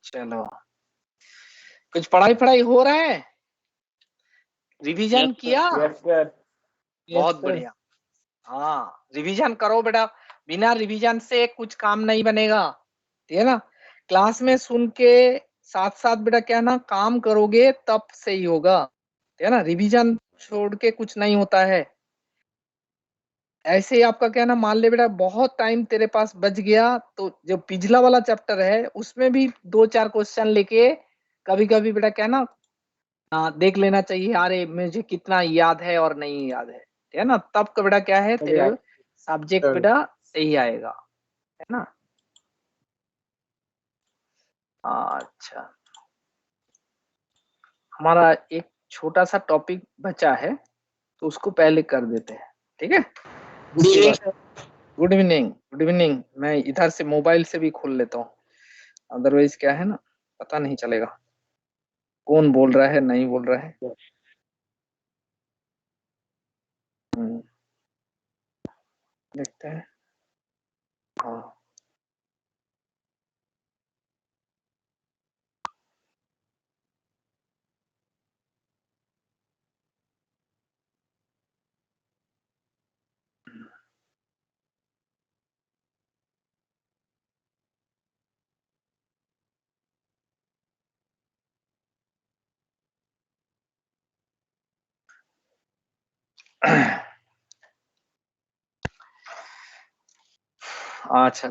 चलो, कुछ पढ़ाई हो रहा है? रिवीजन किया? Yes sir. बहुत बढ़िया। हाँ, रिवीजन करो बेटा, बिना रिवीजन से कुछ काम नहीं बनेगा, ठीक है ना। क्लास में सुन के साथ साथ बेटा क्या ना काम करोगे तब सही होगा, ठीक है ना। रिवीजन छोड़ के कुछ नहीं होता है। ऐसे ही आपका क्या ना, मान ले बेटा बहुत टाइम तेरे पास बच गया तो जो पिछला वाला चैप्टर है उसमें भी 2-4 क्वेश्चन लेके कभी कभी बेटा क्या ना देख लेना चाहिए, अरे मुझे कितना याद है और नहीं याद है, ठीक है ना। तब का बेटा क्या है तेरे सब्जेक्ट बेटा सही आएगा, है ना। अच्छा, हमारा एक छोटा सा टॉपिक बचा है तो उसको पहले कर देते हैं, ठीक है। Good evening, good evening. मैं इधर से मोबाइल से भी खोल लेता हूँ, अदरवाइज क्या है ना पता नहीं चलेगा कौन बोल रहा है नहीं बोल रहा है। देखते हैं। हाँ, अच्छा,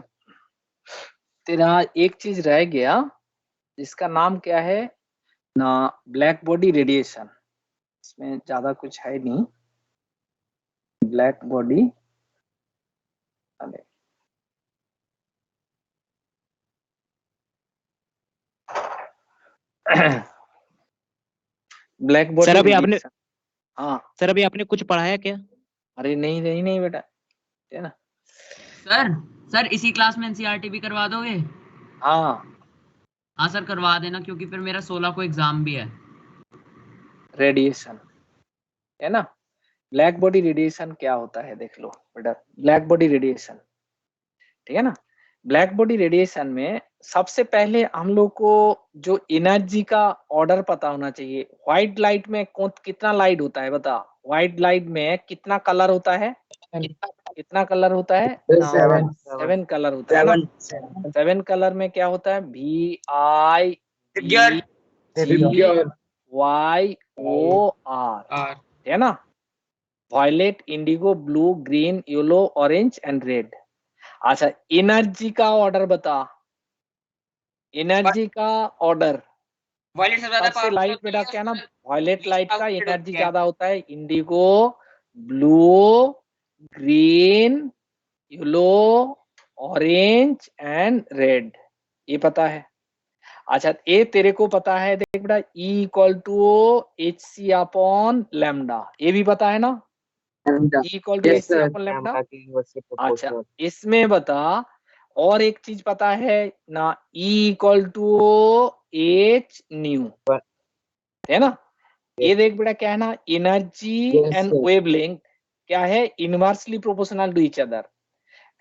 तेरा एक चीज रह गया जिसका नाम क्या है ना, ब्लैक बॉडी रेडिएशन। इसमें ज्यादा कुछ है नहीं, black body black body sir अभी आपने हाँ सर अभी आपने कुछ पढ़ाया क्या? अरे नहीं बेटा, है ना। सर इसी क्लास में एनसीईआरटी भी करवा दोगे? हाँ सर करवा देना, क्योंकि फिर मेरा 16 को एग्जाम भी है। रेडिएशन, है ना। ब्लैक बॉडी रेडिएशन क्या होता है देख लो बेटा, ब्लैक बॉडी रेडिएशन, ठीक है ना। ब्लैक बॉडी रेडिएशन में सबसे पहले हम लोग को जो एनर्जी का ऑर्डर पता होना चाहिए। व्हाइट लाइट में कितना लाइट होता है बता, व्हाइट लाइट में कितना कलर होता है, कितना कलर होता है? 7 कलर होता है ना। 7 कलर में क्या होता है? VIGYOR, है ना। Violet, indigo, blue, green, yellow, orange and red. अच्छा, एनर्जी का ऑर्डर बता, एनर्जी का ऑर्डर। सबसे लाइट बेटा क्या ना, वायलेट लाइट का एनर्जी ज्यादा होता है, Indigo, blue, green, yellow, orange and red, ये पता है। अच्छा, ये तेरे को पता है, देख बेटा E=hc अपॉन लैम्डा, ये भी पता है ना, E=hc अपॉन लैम्डा। अच्छा, इसमें बता और एक चीज पता है ना, E=h न्यू, है ना। ये देख बेटा क्या है ना, एनर्जी एंड वेवलेंथ क्या है, inversely proportional to each other,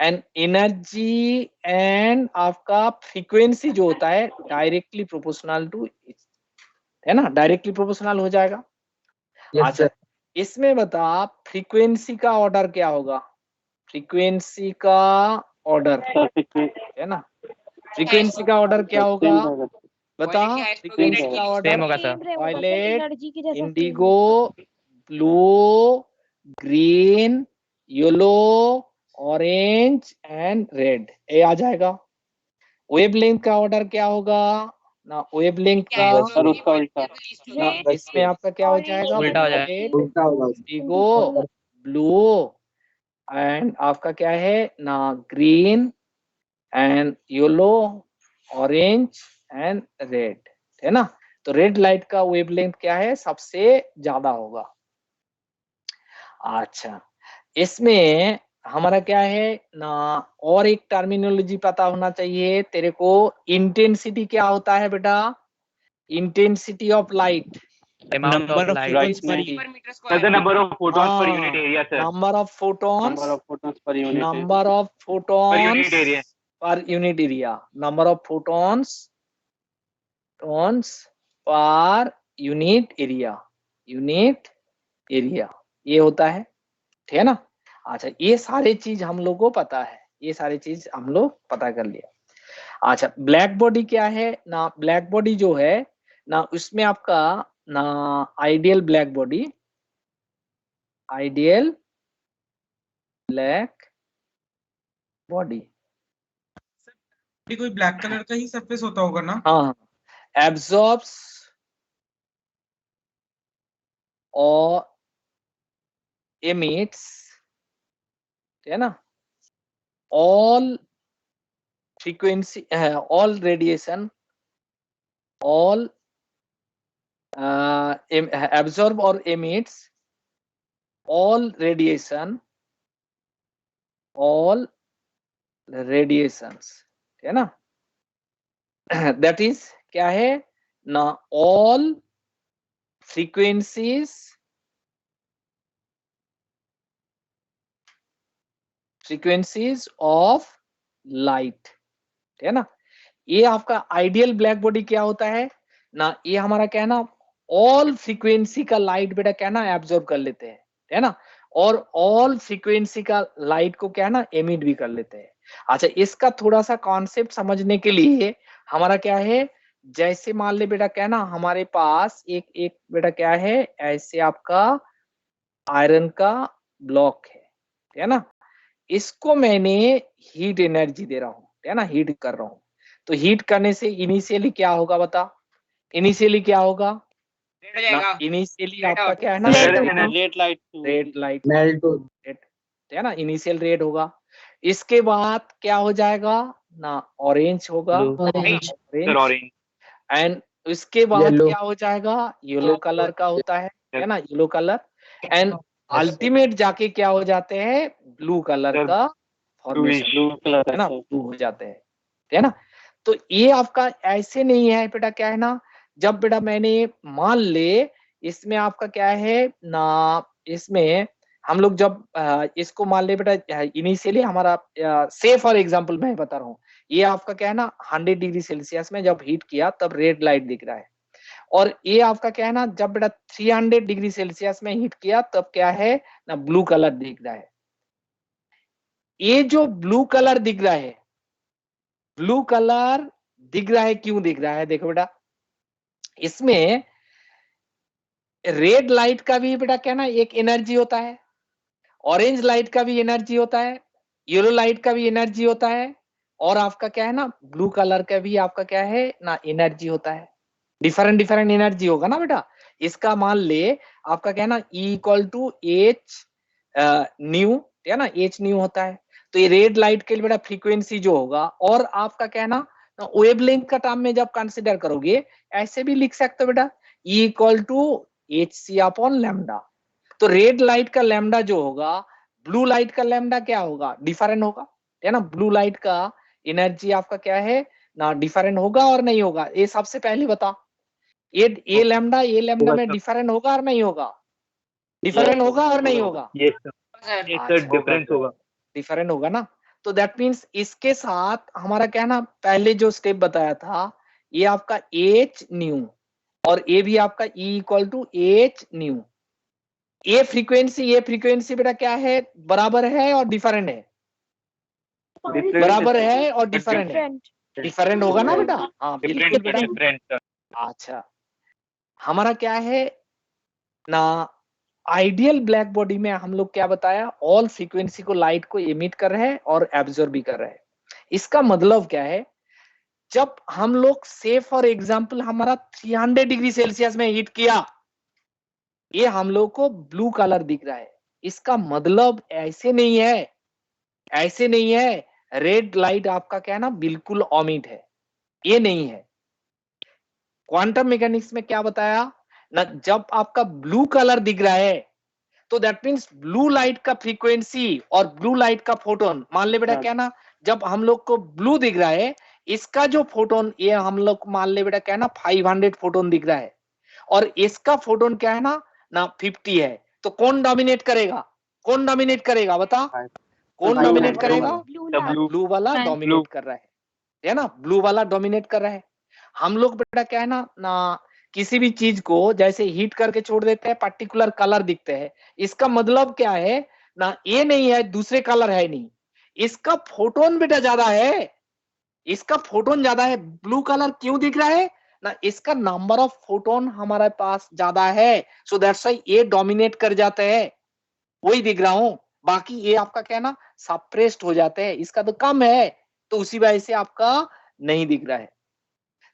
and energy and आपका फ्रीक्वेंसी जो होता है डायरेक्टली प्रोपोर्शनल टू, है ना, डायरेक्टली प्रोपोर्शनल हो जाएगा। अच्छा, इसमें बता फ्रीक्वेंसी का ऑर्डर क्या होगा, फ्रीक्वेंसी का ऑर्डर, है ना, फ्रीक्वेंसी का ऑर्डर क्या होगा बता, फ्रीक्वेंसी का order violet, indigo, blue, green, yellow, orange and red, ये आ जाएगा। वेवलेंथ का ऑर्डर क्या होगा ना, वेवलेंथ का ना, इसमें आपका क्या हो जाएगा, इंडिगो, ब्लू एंड आपका क्या है ना, green and yellow, orange and red, है ना। तो रेड लाइट का वेवलेंथ क्या है, सबसे ज्यादा होगा। अच्छा, इसमें हमारा क्या है ना, और एक टर्मिनोलॉजी पता होना चाहिए तेरे को, इंटेंसिटी क्या होता है बेटा, intensity of light, number of photons per number of photons per unit area sir, number of photons per unit, number of photons per unit area, number of photons photons per unit area, unit area ये होता है, ठीक है ना। अच्छा, ये सारे चीज हम लोग को पता है, ये सारी चीज हम लोग पता कर लिया। अच्छा, ब्लैक बॉडी क्या है ना, ब्लैक बॉडी जो है ना उसमें आपका ना ideal black body, ideal black body, कोई ब्लैक कलर का ही सरफेस होता होगा ना? हाँ, एब्जॉर्ब्स और emits, है ना, all frequency, all radiation, all absorb or emits all radiation, all radiations, है ना। that is क्या है ना, all frequencies, frequencies of light, है ना। ये आपका आइडियल ब्लैक बॉडी क्या होता है ना, ये हमारा क्या है ना, ऑल फ्रीक्वेंसी का लाइट बेटा क्या है ना एब्जॉर्ब कर लेते हैं, है ना, और ऑल फ्रीक्वेंसी का लाइट को क्या है ना एमिट भी कर लेते हैं। अच्छा, इसका थोड़ा सा कॉन्सेप्ट समझने के लिए हमारा क्या है, जैसे मान ले बेटा क्या है ना, हमारे पास एक एक बेटा क्या है, ऐसे आपका आयरन का ब्लॉक है ना, इसको मैंने हीट एनर्जी दे रहा हूँ, है ना, हीट कर रहा हूँ। तो हीट करने से इनिशियली क्या होगा बता, इनिशियली क्या होगा ना, इनिशियली आपका क्या है ना, red light red light melt है ना, इनिशियल रेड होगा। इसके बाद क्या हो जाएगा ना, ऑरेंज होगा, ऑरेंज सर ऑरेंज एंड उसके बाद Yellow. क्या हो जाएगा, येलो कलर का होता है ना, येलो कलर, एंड अल्टीमेट जाके क्या हो जाते हैं, ब्लू कलर Sir, का फॉर्मेशन, ब्लू कलर है ना, ब्लू हो जाते हैं, है ना। तो ये आपका ऐसे नहीं है बेटा क्या है ना, जब बेटा मैंने मान ले इसमें आपका क्या है ना, इसमें हम लोग जब इसको मान ले बेटा, इनिशियली हमारा से फॉर एग्जांपल मैं बता रहा हूँ, ये आपका क्या है ना 100 डिग्री सेल्सियस में जब हीट किया तब रेड लाइट दिख रहा है, और ये आपका क्या है ना, जब बेटा 300 डिग्री सेल्सियस में हीट किया तब क्या है ना, ब्लू कलर दिख रहा है। ये जो ब्लू कलर दिख रहा है, ब्लू कलर दिख रहा है, क्यों दिख रहा है, देखो बेटा, इसमें रेड लाइट का भी बेटा क्या ना एक एनर्जी होता है, ऑरेंज लाइट का भी एनर्जी होता है, येलो लाइट का भी एनर्जी होता है, और आपका क्या है ना ब्लू कलर का भी आपका क्या है ना एनर्जी होता है। डिफरेंट डिफरेंट एनर्जी होगा ना बेटा। इसका मान ले आपका क्या है ना E equal to H nu, है ना, एच न्यू होता है। तो ये रेड लाइट के लिए बेटा फ्रीक्वेंसी जो होगा, और आपका क्या है ना वेवलेंथ का टर्म में जब कंसिडर करोगे ऐसे भी लिख सकते हो बेटा, E equal to H C upon lambda. तो रेड लाइट का लैम्डा जो होगा, ब्लू लाइट का लैम्डा क्या होगा, डिफरेंट होगा, है ना। ब्लू लाइट का एनर्जी आपका क्या है ना डिफरेंट होगा और नहीं होगा, ये सबसे पहले बता, ये लैम्डा में डिफरेंट होगा और नहीं होगा, डिफरेंट होगा और नहीं होगा, यस सर डिफरेंस होगा, डिफरेंट होगा ना। तो दैट मीन्स इसके साथ हमारा क्या है ना, पहले जो स्टेप बताया था ये आपका एच न्यू, और ये भी आपका E equal to H nu. ये फ्रीक्वेंसी बेटा क्या है, बराबर है और डिफरेंट है, बराबर है और डिफरेंट है, डिफरेंट होगा ना बेटा, हाँ बिल्कुल बेटा। डिफरेंट अच्छा, हमारा क्या है ना, आइडियल ब्लैक बॉडी में हम लोग क्या बताया, ऑल फ्रीक्वेंसी को लाइट को इमिट कर रहे हैं और एब्जॉर्ब भी कर रहे हैं। इसका मतलब क्या है, जब हम लोग से फॉर एग्जांपल हमारा 300 डिग्री सेल्सियस में हीट किया, ये हम लोग को ब्लू कलर दिख रहा है। इसका मतलब ऐसे नहीं है, ऐसे नहीं है रेड लाइट आपका क्या है ना बिल्कुल ऑमिट है, ये नहीं है। क्वांटम मैकेनिक्स में क्या बताया ना, जब आपका ब्लू कलर दिख रहा है तो दैट मीन्स ब्लू लाइट का फ्रीक्वेंसी और ब्लू लाइट का फोटोन, मान ले बेटा क्या ना, जब हम लोग को ब्लू दिख रहा है, इसका जो फोटोन ये हम लोग मान ले बेटा क्या ना 500 फोटोन दिख रहा है, और इसका फोटोन क्या है ना 50 है। तो कौन डोमिनेट करेगा, कौन डोमिनेट करेगा बता, कौन डोमिनेट करेगा, ब्लू वाला डोमिनेट कर रहा है ना, ब्लू वाला डोमिनेट कर रहा है। हम लोग बेटा क्या है ना किसी भी चीज को जैसे हीट करके छोड़ देते हैं, पर्टिकुलर कलर दिखते हैं। इसका मतलब क्या है ना, ये नहीं है दूसरे कलर है नहीं, इसका फोटोन बेटा ज्यादा है, इसका फोटोन ज्यादा है। ब्लू कलर क्यों दिख रहा है ना, इसका नंबर ऑफ फोटोन हमारे पास ज्यादा है, सो दैट्स व्हाई ये डोमिनेट कर जाते हैं, वही दिख रहा हूं। बाकी ये आपका क्या है ना सप्रेस्ड हो जाते हैं, इसका तो कम है, तो उसी वजह से आपका नहीं दिख रहा है।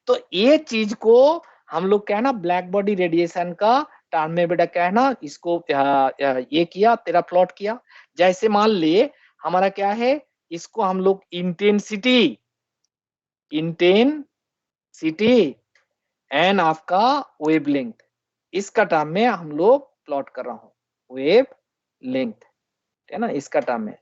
तो ये चीज को हम लोग क्या है ना ब्लैक बॉडी रेडिएशन का टर्म में बेटा क्या है ना इसको ये किया, तेरा प्लॉट किया। जैसे मान ले हमारा क्या है, इसको हम लोग इंटेंसिटी एंड आपका वेवलेंथ, इसका टर्म में हम लोग प्लॉट कर रहा हूं, वेव लेंथ है ना, इसका टर्म में।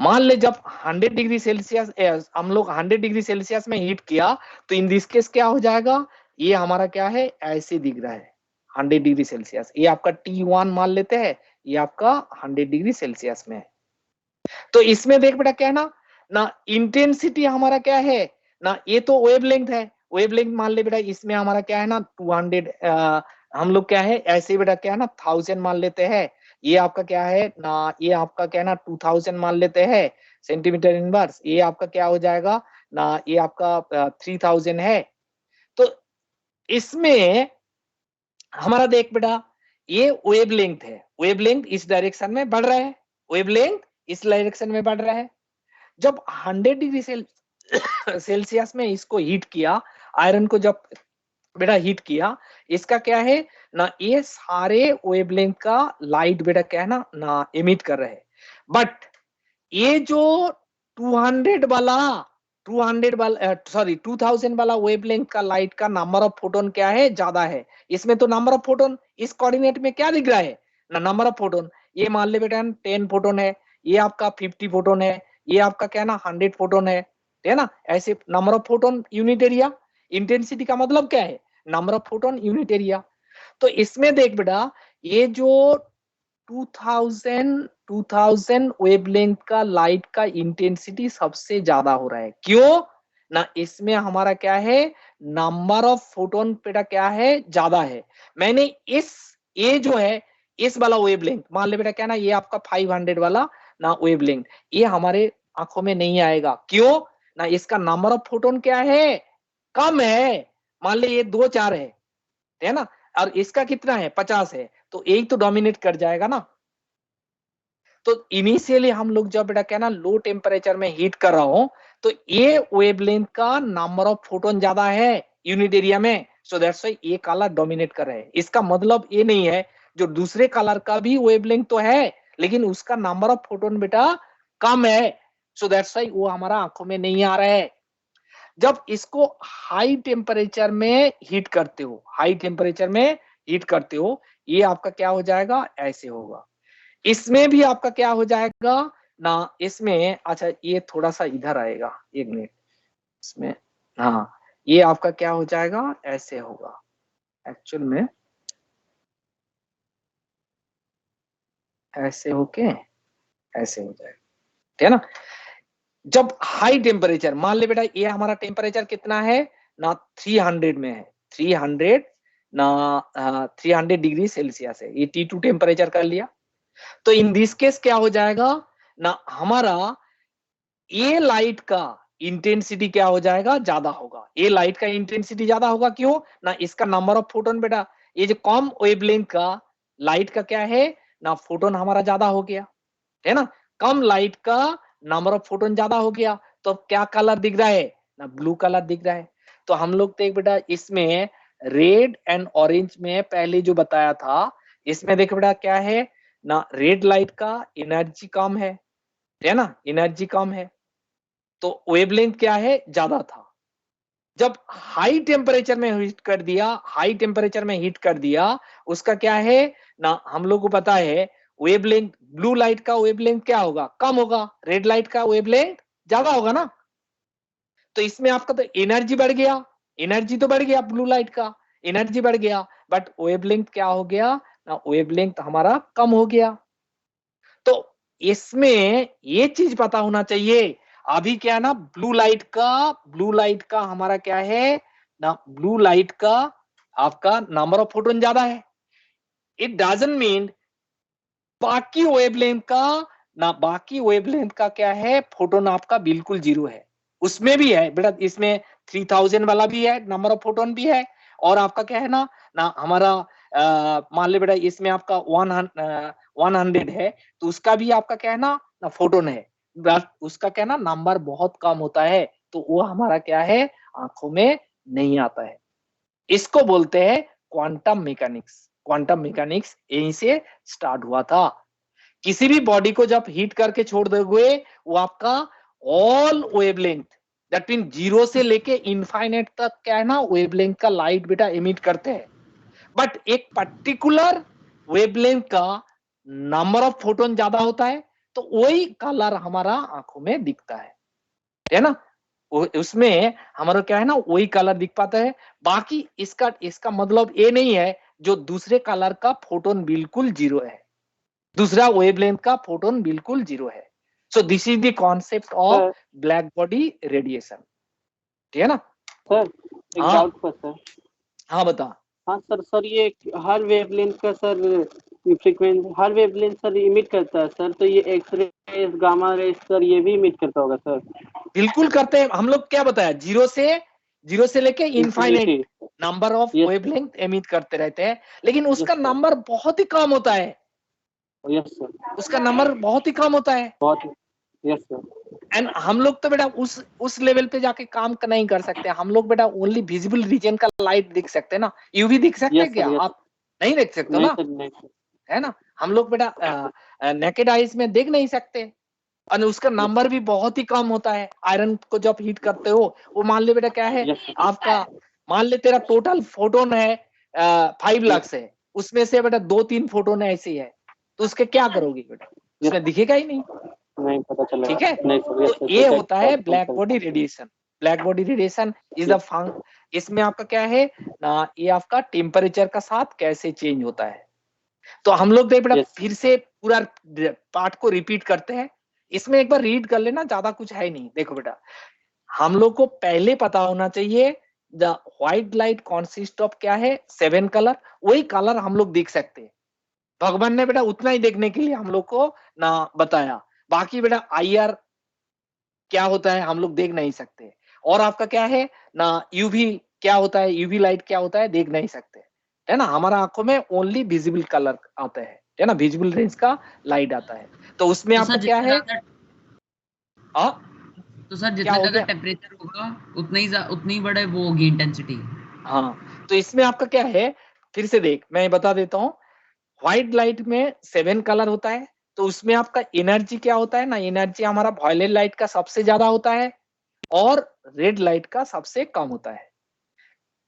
मान ले जब 100 डिग्री सेल्सियस हम लोग 100 डिग्री सेल्सियस में हीट किया, तो इन दिस केस क्या हो जाएगा, ये हमारा क्या है ऐसे दिख रहा है 100 डिग्री सेल्सियस, ये आपका T1 मान लेते हैं, ये आपका 100 डिग्री सेल्सियस में है। तो इसमें देख बेटा क्या है ना इंटेंसिटी हमारा क्या है ना, ये तो वेवलेंथ है, वेवलेंथ मान ले बेटा, इसमें हमारा क्या है ना 200 हम लोग क्या है ऐसे बेटा क्या है ना 1000 मान लेते हैं, ये आपका क्या है ना, ये आपका क्या है ना 2000 मान लेते हैं सेंटीमीटर इनवर्स, ये आपका क्या हो जाएगा ना, ये आपका 3000 है। तो इसमें हमारा देख बेटा ये वेवलेंथ है, वेवलेंथ इस डायरेक्शन में बढ़ रहा है, वेवलेंथ इस डायरेक्शन में बढ़ रहा है। जब 100 डिग्री सेल्सियस में इसको हीट किया, आयरन को जब बेटा हीट किया, इसका क्या है ना ये सारे वेवलेंथ का लाइट बेटा क्या है ना एमिट कर रहे हैं। बट ये जो 2000 वाला वेवलेंथ का लाइट का नंबर ऑफ फोटोन क्या है ज्यादा है, इसमें तो नंबर ऑफ फोटोन इस कोऑर्डिनेट में क्या दिख रहा है ना नंबर ऑफ फोटोन, ये मान ले बेटा 10 फोटोन है, ये आपका 50 फोटोन है, ये आपका क्या है ना 100 फोटोन है ना, ऐसे number of photon unit area. Intensity का मतलब क्या है, number of photon unit area. तो इसमें देख बेटा ये जो 2000 वेवलेंथ का लाइट का इंटेंसिटी सबसे ज्यादा हो रहा है, क्यों ना इसमें हमारा क्या है नंबर ऑफ फोटोन बेटा क्या है ज्यादा है। मैंने ये जो है इस वाला वेवलेंथ मान ले बेटा क्या ना, ये आपका 500 वाला ना वेवलेंथ, ये हमारे आंखों में नहीं आएगा, क्यों ना इसका नंबर ऑफ फोटोन क्या है कम है, मान ले ये 2-4 है ना, और इसका कितना है 50 है, तो एक तो डोमिनेट कर जाएगा ना। तो इनिशियली हम लोग जब बेटा क्या ना लो टेम्परेचर में हीट कर रहा हूं, तो ये वेवलेंथ का नंबर ऑफ फोटोन ज्यादा है यूनिट एरिया में, सो दैट्स व्हाई ये कलर डोमिनेट कर रहे हैं। इसका मतलब ये नहीं है जो दूसरे कलर का भी वेवलेंथ तो है, लेकिन उसका नंबर ऑफ फोटोन बेटा कम है, सो दैट्स व्हाई वो हमारा आंखों में नहीं आ रहा है। जब इसको हाई टेम्परेचर में हीट करते हो, हाई टेम्परेचर में हीट करते हो, ये आपका क्या हो जाएगा ऐसे होगा। इसमें भी आपका क्या हो जाएगा ना, इसमें अच्छा ये थोड़ा सा इधर आएगा, एक मिनट, इसमें हाँ ये आपका क्या हो जाएगा ऐसे होगा, एक्चुअल में ऐसे होके ऐसे हो जाएगा, ठीक है ना। जब हाई टेम्परेचर मान ले बेटा ये हमारा टेम्परेचर कितना है ना 300 में है, 300 ना 300 डिग्री सेल्सियस है, ये T2 टेम्परेचर कर लिया। तो इन दिस केस क्या हो जाएगा ना, हमारा ये लाइट का इंटेंसिटी क्या हो जाएगा ज्यादा होगा, ये लाइट का इंटेंसिटी ज्यादा होगा, क्यों ना इसका नंबर ऑफ फोटोन बेटा ये जो कम वेवलेंथ का लाइट का क्या है ना फोटोन हमारा ज्यादा हो गया, है ना, कम लाइट का नंबर ऑफ फोटोन ज्यादा हो गया, तो क्या कलर दिख रहा है ना ब्लू कलर दिख रहा है। तो हम लोग देख बेटा इसमें रेड एंड ऑरेंज में पहले जो बताया था, इसमें देख बेटा क्या है ना रेड लाइट का एनर्जी कम है ना, एनर्जी कम है, तो वेवलेंथ क्या है ज्यादा था। जब हाई टेम्परेचर में हीट कर दिया, हाई टेम्परेचर में हीट कर दिया, उसका क्या है ना हम लोग को पता है वेवलेंथ, ब्लू लाइट का वेवलेंथ क्या होगा कम होगा, रेड लाइट का वेवलेंथ ज्यादा होगा ना। तो इसमें आपका तो एनर्जी बढ़ गया, एनर्जी तो बढ़ गया, ब्लू लाइट का एनर्जी बढ़ गया, बट वेवलेंथ क्या हो गया ना, वेवलेंथ हमारा कम हो गया। तो इसमें ये चीज पता होना चाहिए, अभी क्या है ना ब्लू लाइट का हमारा क्या है ना ब्लू लाइट का आपका नंबर ऑफ फोटोन ज्यादा है। इट डजंट मीन बाकी वेवलेंथ का ना, बाकी वेवलेंथ का क्या है, फोटोन आपका बिल्कुल जीरो है। उसमें भी है बेटा, इसमें 3000 वाला भी है, नंबर ऑफ फोटोन भी है, और आपका क्या है ना हमारा मान ले बेटा इसमें आपका 100 है, तो उसका भी आपका क्या है ना फोटोन है, बट उसका क्या है ना नंबर बहुत कम होता है, तो वो हमारा क्या है आंखों में नहीं आता है। इसको बोलते हैं क्वांटम मैकेनिक्स। क्वांटम मैकेनिक्स यहीं से स्टार्ट हुआ था। किसी भी बॉडी को जब हीट करके छोड़ दोगे, वो आपका all wavelength, that mean zero से लेके इनफाइनाइट तक क्या है ना वेवलेंथ का लाइट बेटा एमिट करते हैं, बट एक पर्टिकुलर वेवलेंथ का नंबर ऑफ फोटोन ज्यादा होता है, तो वही कलर हमारा आंखों में दिखता है ना, उसमें हमारा क्या है ना वही कलर दिख पाता है। बाकी इसका मतलब ये नहीं है जो दूसरे कलर का फोटोन बिल्कुल जीरो है, दूसरा वेवलेंथ का फोटोन बिल्कुल जीरो है। So this is the concept of black body radiation, ठीक है ना। सर एक हाँ। डाउट था सर। हाँ बता। हाँ सर ये हर वेवलेंथ का सर फ्रीक्वेंसी, हर वेवलेंथ सर इमिट करता है सर, तो ये एक्सरे गामा रेस सर ये भी इमिट करता होगा सर? बिल्कुल करते हैं हम लोग, क्या बताया, जीरो से लेके infinite Infinity। Number of Yes। Wavelength emit करते रहते हैं, लेकिन उसका Yes, sir। नंबर बहुत ही कम होता है, यस सर, उसका नंबर बहुत ही कम होता है। बहुत। Yes sir. एंड हम लोग तो बेटा उस लेवल पे जाके काम नहीं कर सकते। हम लोग बेटा ओनली विजिबल रीजन का लाइट दिख सकते हैं ना, यूवी दिख सकते हैं यस क्या सर। यस आप? नहीं देख सकते नहीं ना, सर, नहीं सर। है ना। हम लोग बेटा नेकेड आइज में देख नहीं सकते, और उसका नंबर भी बहुत ही कम होता है। आयरन को जब हीट करते हो, वो मान ले बेटा क्या है यस सर। आपका, मान ले तेरा टोटल फोटोन है 5 लाख से, उसमें से बेटा 2-3 फोटोन ऐसे ही है, तो उसके क्या करोगे बेटा, उसमें दिखेगा ही नहीं, नहीं पता चलेगा। ठीक है। नहीं सर। यस तो सर, ये ठीक होता है है। Black body radiation. Black body radiation is the funk, इसमें आपका क्या है ना, ये आपका टेम्परेचर का साथ कैसे चेंज होता है। तो हम लोग देख बेटा Yes। फिर से पूरा पार्ट को रिपीट करते हैं, इसमें एक बार रीड कर लेना, ज्यादा कुछ है नहीं। देखो बेटा, हम लोग को पहले पता होना चाहिए the white light consist of क्या है 7 कलर, वही कलर हम लोग देख सकते हैं। भगवान ने बेटा उतना ही देखने के लिए हम लोग को ना बताया, बाकी बेटा आईआर क्या होता है हम लोग देख नहीं सकते, और आपका क्या है ना यूवी क्या होता है, यूवी लाइट क्या होता है देख नहीं सकते, है ना। हमारा आंखों में ओनली विजिबल कलर आता है ना, विजिबल रेंज का लाइट आता है। तो उसमें तो आपका सर क्या जितना है, ज्यादा हाँ तो सर क्या जितना हो ज्यादा गया, टेम्परेचर होगा उतनी ही बड़े वो होगी इंटेंसिटी। हाँ। तो इसमें आपका क्या है, फिर से देख मैं बता देता हूँ। व्हाइट लाइट में 7 कलर होता है, तो उसमें आपका एनर्जी क्या होता है ना, एनर्जी हमारा वायलेट लाइट का सबसे ज्यादा होता है और रेड लाइट का सबसे कम होता है।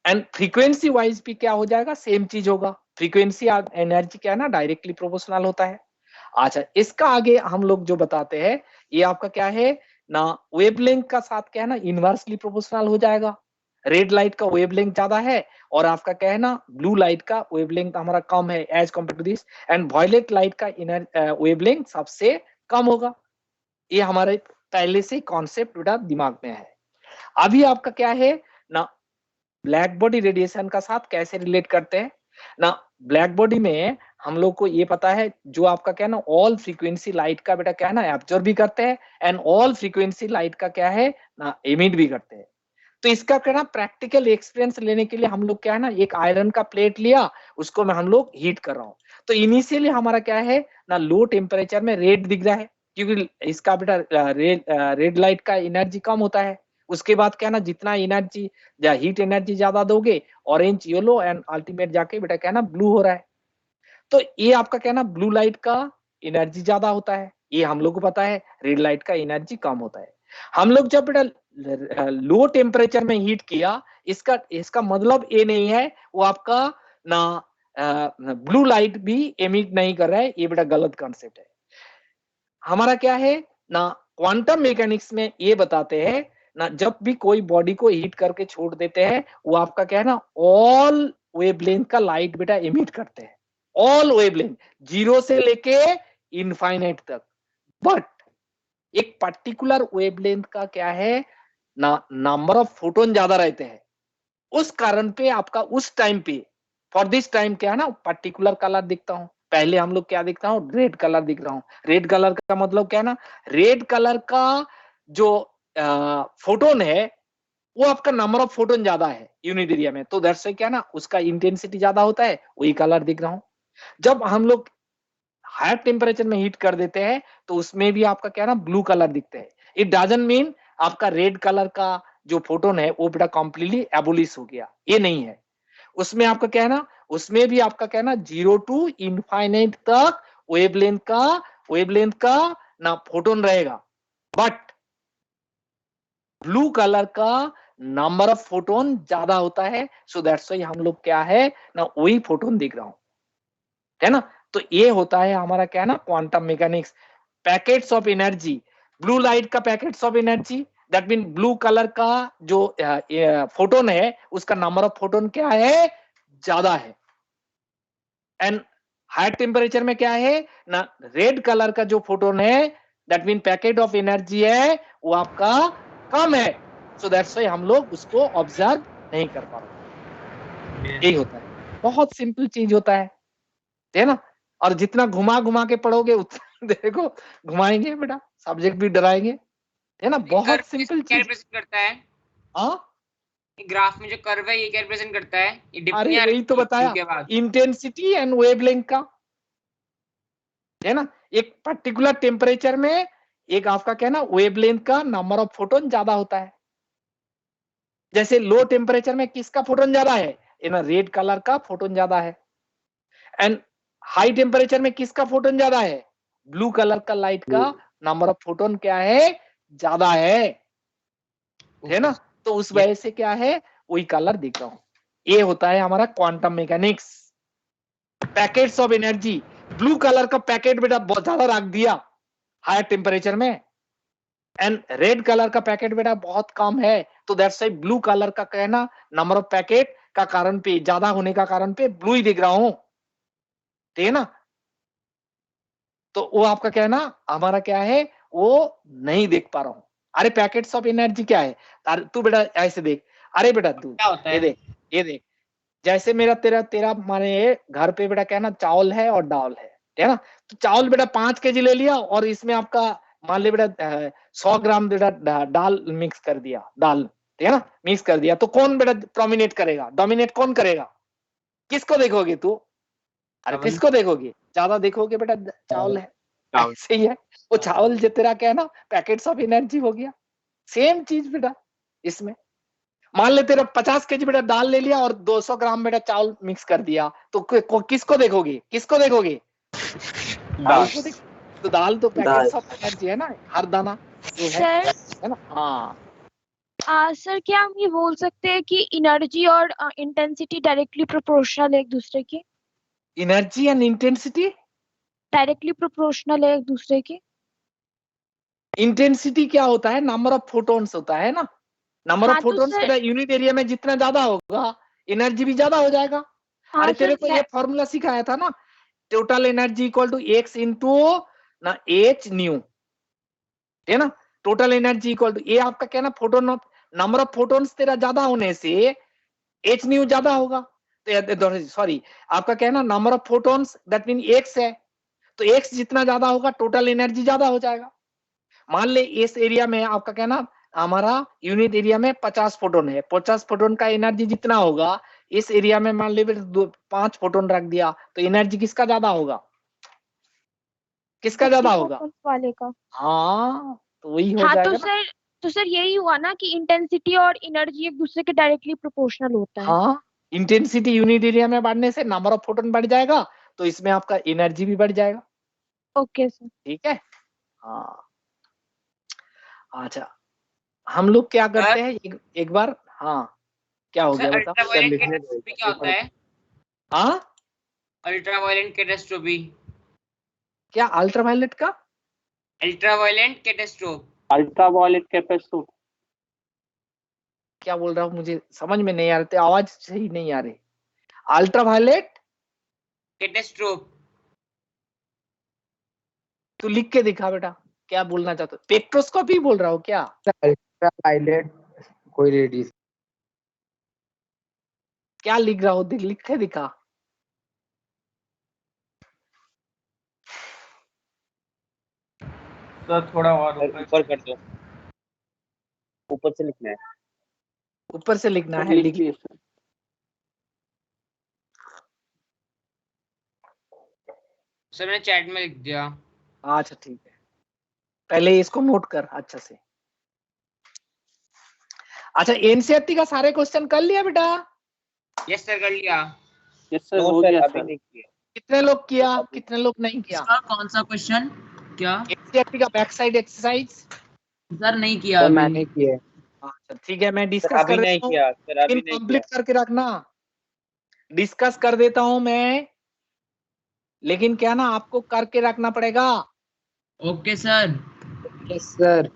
एंड फ्रीक्वेंसी वाइज भी क्या हो जाएगा, सेम चीज होगा। फ्रीक्वेंसी एनर्जी क्या है ना डायरेक्टली प्रोपोर्शनल होता है। अच्छा, इसका आगे हम लोग जो बताते हैं, ये आपका क्या है ना वेवलेंथ का साथ क्या है ना इनवर्सली प्रोपोर्शनल हो जाएगा। रेड लाइट का वेवलेंथ ज्यादा है, और आपका क्या है ना ब्लू लाइट का वेवलेंथ हमारा कम है as compare to this, and violet light का इनर वेवलेंथ सबसे कम होगा। ये हमारे पहले से कॉन्सेप्ट बेटा दिमाग में है। अभी आपका क्या है ना ब्लैक बॉडी रेडिएशन का साथ कैसे रिलेट करते हैं ना, ब्लैक बॉडी में हम लोग को ये पता है जो आपका क्या है ना ऑल फ्रीक्वेंसी लाइट का बेटा क्या है ना एब्जॉर्ब भी करते हैं, एंड ऑल फ्रीक्वेंसी लाइट का क्या है ना एमिट भी करते हैं। तो इसका क्या ना प्रैक्टिकल एक्सपीरियंस लेने के लिए हम लोग क्या है ना एक आयरन का प्लेट लिया, उसको मैं हम लोग हीट कर रहा हूँ। तो इनिशियली हमारा क्या है ना लो टेम्परेचर में रेड दिख रहा है, क्योंकि इसका बेटा रेड लाइट का एनर्जी कम होता है। उसके बाद क्या है ना जितना एनर्जी या हीट एनर्जी ज्यादा दोगे, ऑरेंज येलो एंड अल्टीमेट जाके बेटा क्या है ना ब्लू हो रहा है। तो ये आपका क्या है ना ब्लू लाइट का एनर्जी ज्यादा होता है, ये हम लोग को पता है। रेड लाइट का एनर्जी कम होता है। हम लोग जब बेटा लो टेम्परेचर में हीट किया, इसका इसका मतलब ये नहीं है वो आपका ना ब्लू लाइट भी एमिट नहीं कर रहा है, ये बेटा गलत कॉन्सेप्ट है। हमारा क्या है ना क्वांटम मैकेनिक्स में ये बताते हैं ना, जब भी कोई बॉडी को हीट करके छोड़ देते हैं, वो आपका क्या है ना ऑल वेवलेंथ का लाइट बेटा एमिट करते हैं, ऑल वेवलेंथ जीरो से लेके इनफाइनाइट तक। बट एक पर्टिकुलर वेवलेंथ का क्या है ना नंबर ऑफ फोटोन ज्यादा रहते हैं, उस कारण पे आपका उस टाइम पे फॉर दिस टाइम क्या है ना पर्टिकुलर कलर दिखता हूं। पहले हम लोग क्या दिखता हूं, रेड कलर दिख रहा हूं। रेड कलर का मतलब क्या है ना, रेड कलर का जो फोटोन है वो आपका नंबर ऑफ फोटोन ज्यादा है यूनिट एरिया में, तो दैट्स व्हाई क्या है ना उसका इंटेंसिटी ज्यादा होता है, वही कलर दिख रहा हूं। जब हम लोग हायर टेम्परेचर में हीट कर देते हैं तो उसमें भी आपका क्या है ना ब्लू कलर दिखते हैं। इट डजंट मीन आपका रेड कलर का जो फोटोन है वो बेटा कंप्लीटली एबोलिश हो गया, ये नहीं है। उसमें आपका क्या है ना, उसमें भी आपका क्या है ना 0 टू इनफाइनाइट तक वेवलेंथ का ना फोटोन रहेगा, बट ब्लू कलर का नंबर ऑफ फोटोन ज्यादा होता है। सो दैट्स व्हाई हम लोग क्या है ना वही फोटोन दिख रहा हूं, है ना। तो ये होता है हमारा क्या है ना quantum mechanics. Packets of energy, blue light का packets of energy, that mean blue colour का जो फोटोन है उसका नंबर ऑफ फोटोन क्या है, ज्यादा है। एंड हायर टेम्परेचर में क्या है ना, रेड कलर का जो फोटोन है that mean packet of energy है वो आपका कम है। सो दैट्स व्हाई हम लोग उसको ऑब्जर्व नहीं कर पा रहे। यही होता है, बहुत सिंपल चीज होता है ना। और जितना घुमा घुमा के पढ़ोगे उतना देखो घुमाएंगे बेटा, सब्जेक्ट भी डराएंगे, है ना। बहुत सिंपल क्या चीज। रिप्रेजेंट करता है हाँ ग्राफ में जो कर्व है, ये क्या रिप्रेजेंट करता है? ये डिप अरे नहीं आ वही तो रही बताया, के बाद? इंटेंसिटी एंड वेवलेंथ का, है ना। एक पर्टिकुलर टेम्परेचर में एक आपका क्या है ना वेवलेंथ का नंबर ऑफ फोटोन ज्यादा होता है। जैसे लो टेम्परेचर में किसका फोटोन ज्यादा है, ना रेड कलर का फोटोन ज्यादा है। एंड हाई टेम्परेचर में किसका फोटोन ज्यादा है, ब्लू कलर का लाइट का नंबर ऑफ फोटोन क्या है, ज्यादा है ना। तो उस वजह से क्या है वही कलर दिख रहा हूं। ये होता है हमारा quantum mechanics. Packets of energy, blue colour का पैकेट बेटा बहुत ज्यादा रख दिया हायर टेम्परेचर में, एंड रेड कलर का पैकेट बेटा बहुत कम है, तो दैट्स व्हाई ब्लू कलर का कहना नंबर ऑफ पैकेट का कारण पे ज्यादा होने का कारण पे ब्लू ही दिख रहा हूं, ठीक है ना। तो वो आपका क्या है ना हमारा क्या है वो नहीं देख पा रहा हूं। अरे पैकेट्स ऑफ एनर्जी क्या है, तू बेटा ऐसे देख, अरे बेटा तू क्या होता ये है? देख, ये देख, जैसे मेरा तेरा तेरा माने घर पे बेटा क्या है ना चावल है और दाल है ना। तो चावल बेटा 5 kg ले लिया और इसमें आपका मान ले बेटा 100 ग्राम बेटा दाल मिक्स कर दिया, दाल ठीक है ना मिक्स कर दिया, तो कौन बेटा प्रोमिनेट करेगा, डोमिनेट कौन करेगा, किसको देखोगे तू, अरे चावल। किसको देखोगे, ज्यादा देखोगे बेटा चावल है। चावल। ऐसे ही है वो चावल जो तेरा क्या है ना पैकेट्स ऑफ एनर्जी हो गया। सेम चीज बेटा इसमें, मान ले तेरा 50 kg बेटा दाल ले लिया और 200 ग्राम बेटा चावल मिक्स कर दिया, तो किसको देखोगे, किसको देखोगे, दाल को देखो। तो दाल तो पैकेट्स ऑफ एनर्जी है ना, हर दाना जो है ना। हाँ सर क्या हम ये बोल सकते हैं कि एनर्जी और इंटेंसिटी डायरेक्टली प्रोपोर्शनल है एक दूसरे के? Energy and intensity directly proportional है एक दूसरे के? इंटेंसिटी क्या होता है, नंबर ऑफ फोटोन्स होता है ना। नंबर हाँ ऑफ तो फोटोन्स सर, यूनिट एरिया में जितना ज्यादा होगा एनर्जी भी ज्यादा हो जाएगा। हाँ अरे तेरे सर को ये फॉर्मूला सिखाया था ना, total energy equal to X into ना एच न्यू, है ना। टोटल एनर्जी इक्वल टू ये आपका क्या ना फोटोन नंबर ऑफ फोटोन्स तेरा ज्यादा होने से एच न्यू ज्यादा होगा। तो सॉरी आपका क्या है ना number of photons that mean x है, तो एक्स जितना ज्यादा होगा टोटल एनर्जी ज्यादा हो जाएगा। मान ले इस एरिया में आपका क्या ना हमारा यूनिट एरिया में 50 फोटोन है, 50 फोटोन का एनर्जी जितना होगा इस एरिया में मान ले 5 फोटोन रख दिया, तो एनर्जी किसका ज्यादा होगा, किसका ज्यादा होगा, वाले का। हाँ तो वही हो हाँ जाएगा ना। तो सर यही हुआ ना कि इंटेंसिटी और एनर्जी एक दूसरे के डायरेक्टली प्रोपोर्शनल होता है। हाँ इंटेंसिटी यूनिट एरिया में बढ़ने से नंबर ऑफ फोटोन बढ़ जाएगा, तो इसमें आपका एनर्जी भी बढ़ जाएगा। Okay sir. ठीक है। हाँ अच्छा, हम लोग क्या करते हैं एक बार, हाँ क्या हो गया बताओ। अल्ट्रावायलेट कैटास्ट्रोफी क्या होता है? हाँ अल्ट्रावायलेट कैटास्ट्रोफी। क्या अल्ट्रावायलेट का, अल्ट्रावायलेट कैटास्ट्रोफ। Ultraviolet capacity. क्या बोल रहा हूँ मुझे समझ में नहीं आ रही, आवाज सही नहीं आ रही। Ultraviolet catastrophe. तू लिख के दिखा बेटा, क्या बोलना चाहते हो, स्पेक्ट्रोस्कोपी बोल रहा हो क्या? अल्ट्रावायलेट कोई रेडिएशन क्या लिख रहा हो, लिख के दिखा। सर थोड़ा और ऊपर कर दो, ऊपर से लिखना है। ऊपर से लिखना सर है, लिख लिख। दिए सर। सर मैंने चैट में लिख दिया। अच्छा ठीक है, पहले इसको नोट कर अच्छा से। अच्छा, एनसीईआरटी का सारे क्वेश्चन कर लिया बेटा? यस सर कर लिया। यस सर नो हो सर गया अभी सर। नहीं किया। कितने लोग किया, कितने लोग नहीं किया? इसका कौन सा क्वेश्चन क्या? एनसीईआरटी का बैक साइड एक्सरसाइज। सर नहीं किया सर अभी। मैंने किया। अच्छा ठीक है, मैं सर डिस्कस अभी कर नहीं देता हूँ, किया, सर अभी लेकिन नहीं किया। कंप्लीट करके रखना। डिस्कस कर देता हूं मैं, लेकिन क्या ना आपको करके रखना पड़ेगा। Okay sir. Yes sir.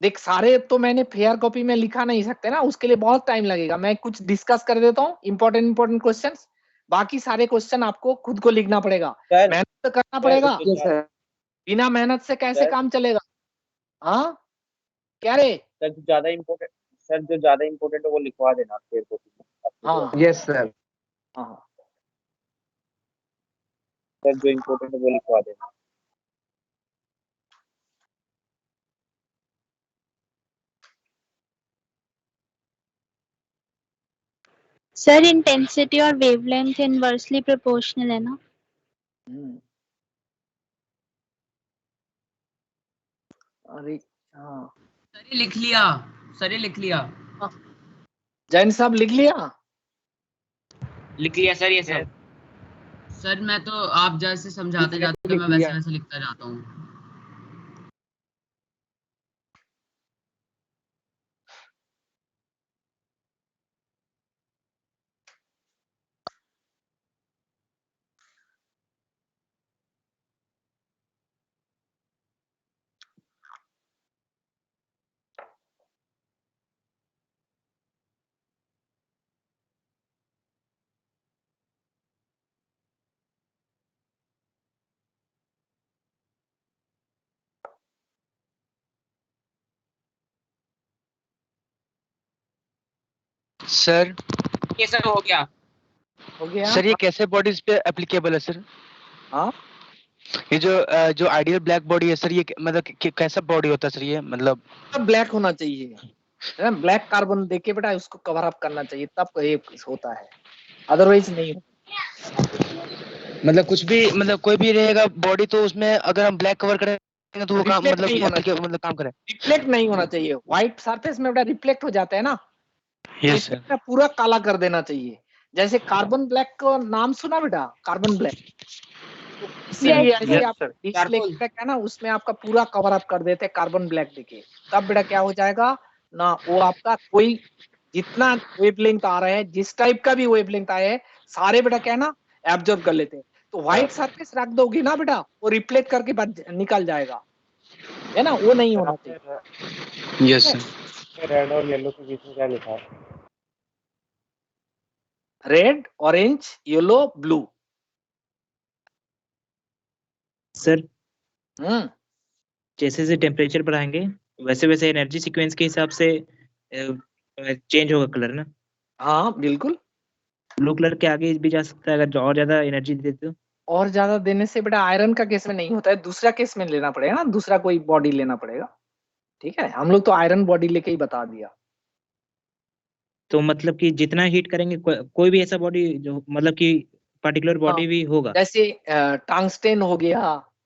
देख, सारे तो मैंने फेयर कॉपी में लिखा नहीं सकते ना, उसके लिए बहुत टाइम लगेगा। मैं कुछ डिस्कस कर देता हूँ, इंपॉर्टेंट क्वेश्चंस। बाकी सारे क्वेश्चन आपको खुद को लिखना पड़ेगा, सर मेहनत तो करना पड़ेगा। सर बिना मेहनत से कैसे सर। काम चलेगा? हाँ क्या रे? जो ज्यादा इम्पोर्टेंट है वो लिखवा देना फिर कॉपी हाँ में। Yes sir. हाँ सर जो इम्पोर्टेंट है वो लिखवा देना। सर इंटेंसिटी और वेवलेंथ इनवर्सली प्रोपोर्शनल है ना? अरे हाँ, सर ये लिख लिया। सर ये लिख लिया। जैन साहब लिख लिया? लिख लिया सर ये सब। सर मैं तो आप जैसे समझाते जाते लिख मैं लिया। वैसे वैसे लिखता जाता हूँ। सर ये सब हो गया। हो गया? सर ये कैसे बॉडीज पे एप्लीकेबल है सर? हाँ, ये जो आइडियल ब्लैक बॉडी है सर, ये मतलब कैसा बॉडी होता है सर ये, मतलब? तब ब्लैक होना चाहिए, है ना? ब्लैक कार्बन देके बेटा उसको कवर अप करना चाहिए, तब ये होता है, अदरवाइज नहीं होता। मतलब कुछ भी, मतलब कोई भी रहेगा बॉडी तो उसमें अगर हम ब्लैक कवर करेंगे तो वो काम रिफ्लेक्ट मतलब नहीं होना applicable- मतलब काम करे। रिफ्लेक्ट नहीं होना चाहिए। व्हाइट सरफेस में बेटा रिफ्लेक्ट हो जाता है ना, यस इसे सर। बेटा पूरा काला कर देना चाहिए। जैसे कार्बन ब्लैक का नाम सुना बेटा, कार्बन ब्लैक? तो इसीलिए Yes, ऐसे sir. आप डिस्लेक्ट है ना, उसमें आपका पूरा कवर अप कर देते हैं कार्बन ब्लैक देके। तब बेटा क्या हो जाएगा ना, वो आपका कोई जितना वेवलेंथ आ रहा है, जिस टाइप का भी वेवलेंथ आया है, सारे बेटा क्या है ना एब्जॉर्ब कर लेते हैं। तो व्हाइट सरफेस रख दोगे ना बेटा, वो रिफ्लेक्ट करके बाद निकल जाएगा, है ना? वो नहीं होना चाहिए। Yes sir. रेड और येलो के बीच में क्या लिखा है? Red, orange, yellow, blue. Sir hmm, जैसे जैसे टेम्परेचर बढ़ाएंगे वैसे वैसे एनर्जी सीक्वेंस के हिसाब से चेंज होगा कलर ना? हाँ बिल्कुल। ब्लू कलर के आगे भी जा सकता है अगर और ज्यादा एनर्जी देते तो। और ज्यादा देने से बेटा आयरन का केस में नहीं होता है, दूसरा केस में लेना पड़ेगा ना, दूसरा कोई बॉडी लेना पड़ेगा। ठीक है, हम लोग तो आयरन बॉडी लेके ही बता दिया। तो मतलब कि जितना हीट करेंगे कोई भी ऐसा बॉडी जो मतलब कि पर्टिकुलर बॉडी भी होगा। जैसे टंगस्टेन हो गया,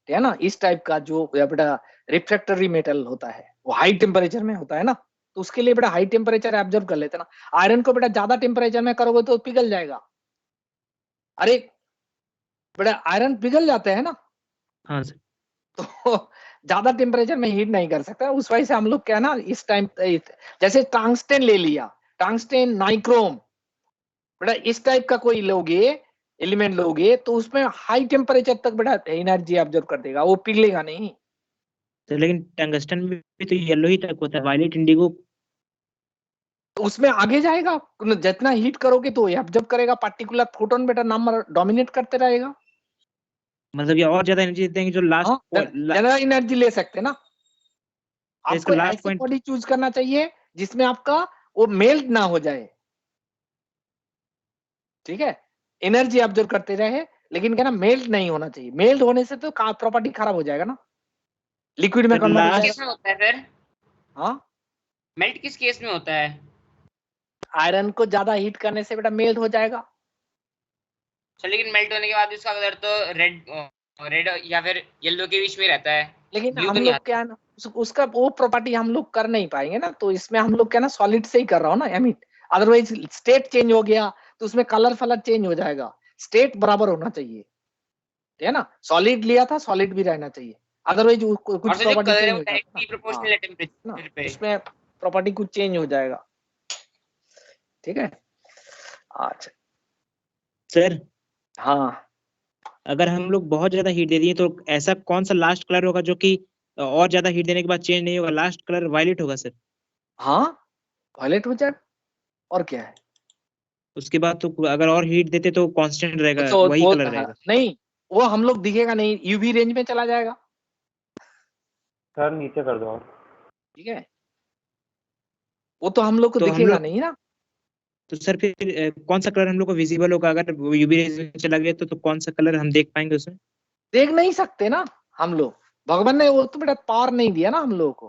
है ना, इस टाइप का जो बेटा रिफ्रैक्टरी मेटल होता है, वो हाई टेम्परेचर में होता है ना, तो उसके लिए बेटा हाई टेम्परेचर एब्जॉर्ब कर लेते हैं ना। आयरन को बेटा ज्यादा टेम्परेचर में करोगे तो पिघल जाएगा। अरे बेटा आयरन पिघल जाते हैं ना, हाँ सर। तो ज्यादा टेम्परेचर में हीट नहीं कर सकता। उस वजह से हम लोग क्या है ना, इस टाइम जैसे टंगस्टेन ले लिया, टंगस्टेन, नाइक्रोम, बेटा इस टाइप का कोई लोगे एलिमेंट लोगे तो उसमें हाई टेम्परेचर तक बेटा एनर्जी ऑब्जर्व कर देगा, वो पिघलेगा नहीं। तो लेकिन टंगस्टन में भी तो येलो ही टाइप होता है, वायलेट इंडिगो। तो उसमें आगे जाएगा, जितना हीट करोगे तो ऑब्जर्व करेगा, पर्टिकुलर फोटोन बेटा नंबर डोमिनेट करते रहेगा। मतलब ये और ज्यादा एनर्जी देते हैं जो लास्ट ज्यादा एनर्जी ले सकते ना। इसका आपको लास्ट ऐसी पॉइंट। बॉडी चूज करना चाहिए जिसमें आपका वो मेल्ट ना हो जाए, ठीक है, एनर्जी ऑब्जर्व करते रहे, लेकिन क्या ना मेल्ट नहीं होना चाहिए। मेल्ट होने से तो प्रॉपर्टी खराब हो जाएगा ना, लिक्विड में तो कन्वर्ट हो last- जाएगा। केस में होता है फिर? हाँ, मेल्ट किस केस में होता है? आयरन को ज्यादा हीट करने से बेटा मेल्ट हो जाएगा। अच्छा, लेकिन मेल्ट होने के बाद उसका कलर तो रेड या फिर येलो के बीच में रहता है, लेकिन ब्लू हम तो नहीं लोग क्या है ना, उसका वो प्रॉपर्टी हम लोग कर नहीं पाएंगे ना, तो इसमें हम लोग क्या ना सॉलिड से ही कर रहा हूँ ना एमिट। अदरवाइज स्टेट चेंज हो गया तो उसमें कलर फलर चेंज हो जाएगा। स्टेट बराबर होना चाहिए, ठीक है ना, सॉलिड लिया था सॉलिड भी रहना चाहिए, अदरवाइज कुछ और सर जो प्रॉपर्टी कलर है चेंज वो हो जाएगा डायरेक्टली ना। प्रोपोर्शनल है ना टेम्परेचर पे। उसमें प्रॉपर्टी कुछ चेंज हो जाएगा, ठीक है। अच्छा सर हाँ, अगर हम लोग बहुत ज्यादा हीट दे दिए तो ऐसा कौन सा लास्ट कलर होगा जो कि और ज्यादा हीट देने के बाद चेंज नहीं होगा? लास्ट कलर वायलेट होगा सर। हाँ वायलेट हो जाएगा, और क्या है। उसके बाद तो अगर और हीट देते तो कांस्टेंट रहेगा, तो वही वो कलर हाँ, रहेगा। नहीं वो हम लोग दिखेगा नहीं, यूवी रेंज में चला जाएगा, सर नीचे कर दो आप। ठीक है, वो तो हम लोग को तो हम दिखेगा लोग नहीं ना। तो सर फिर कौन सा कलर हम लोग को विजिबल होगा? अगर यूवी रेज में चला गया तो कौन सा कलर हम देख पाएंगे उसमें? देख नहीं सकते ना हम लोग, भगवान ने वो तो बेटा पावर नहीं दिया ना हम लोगों को,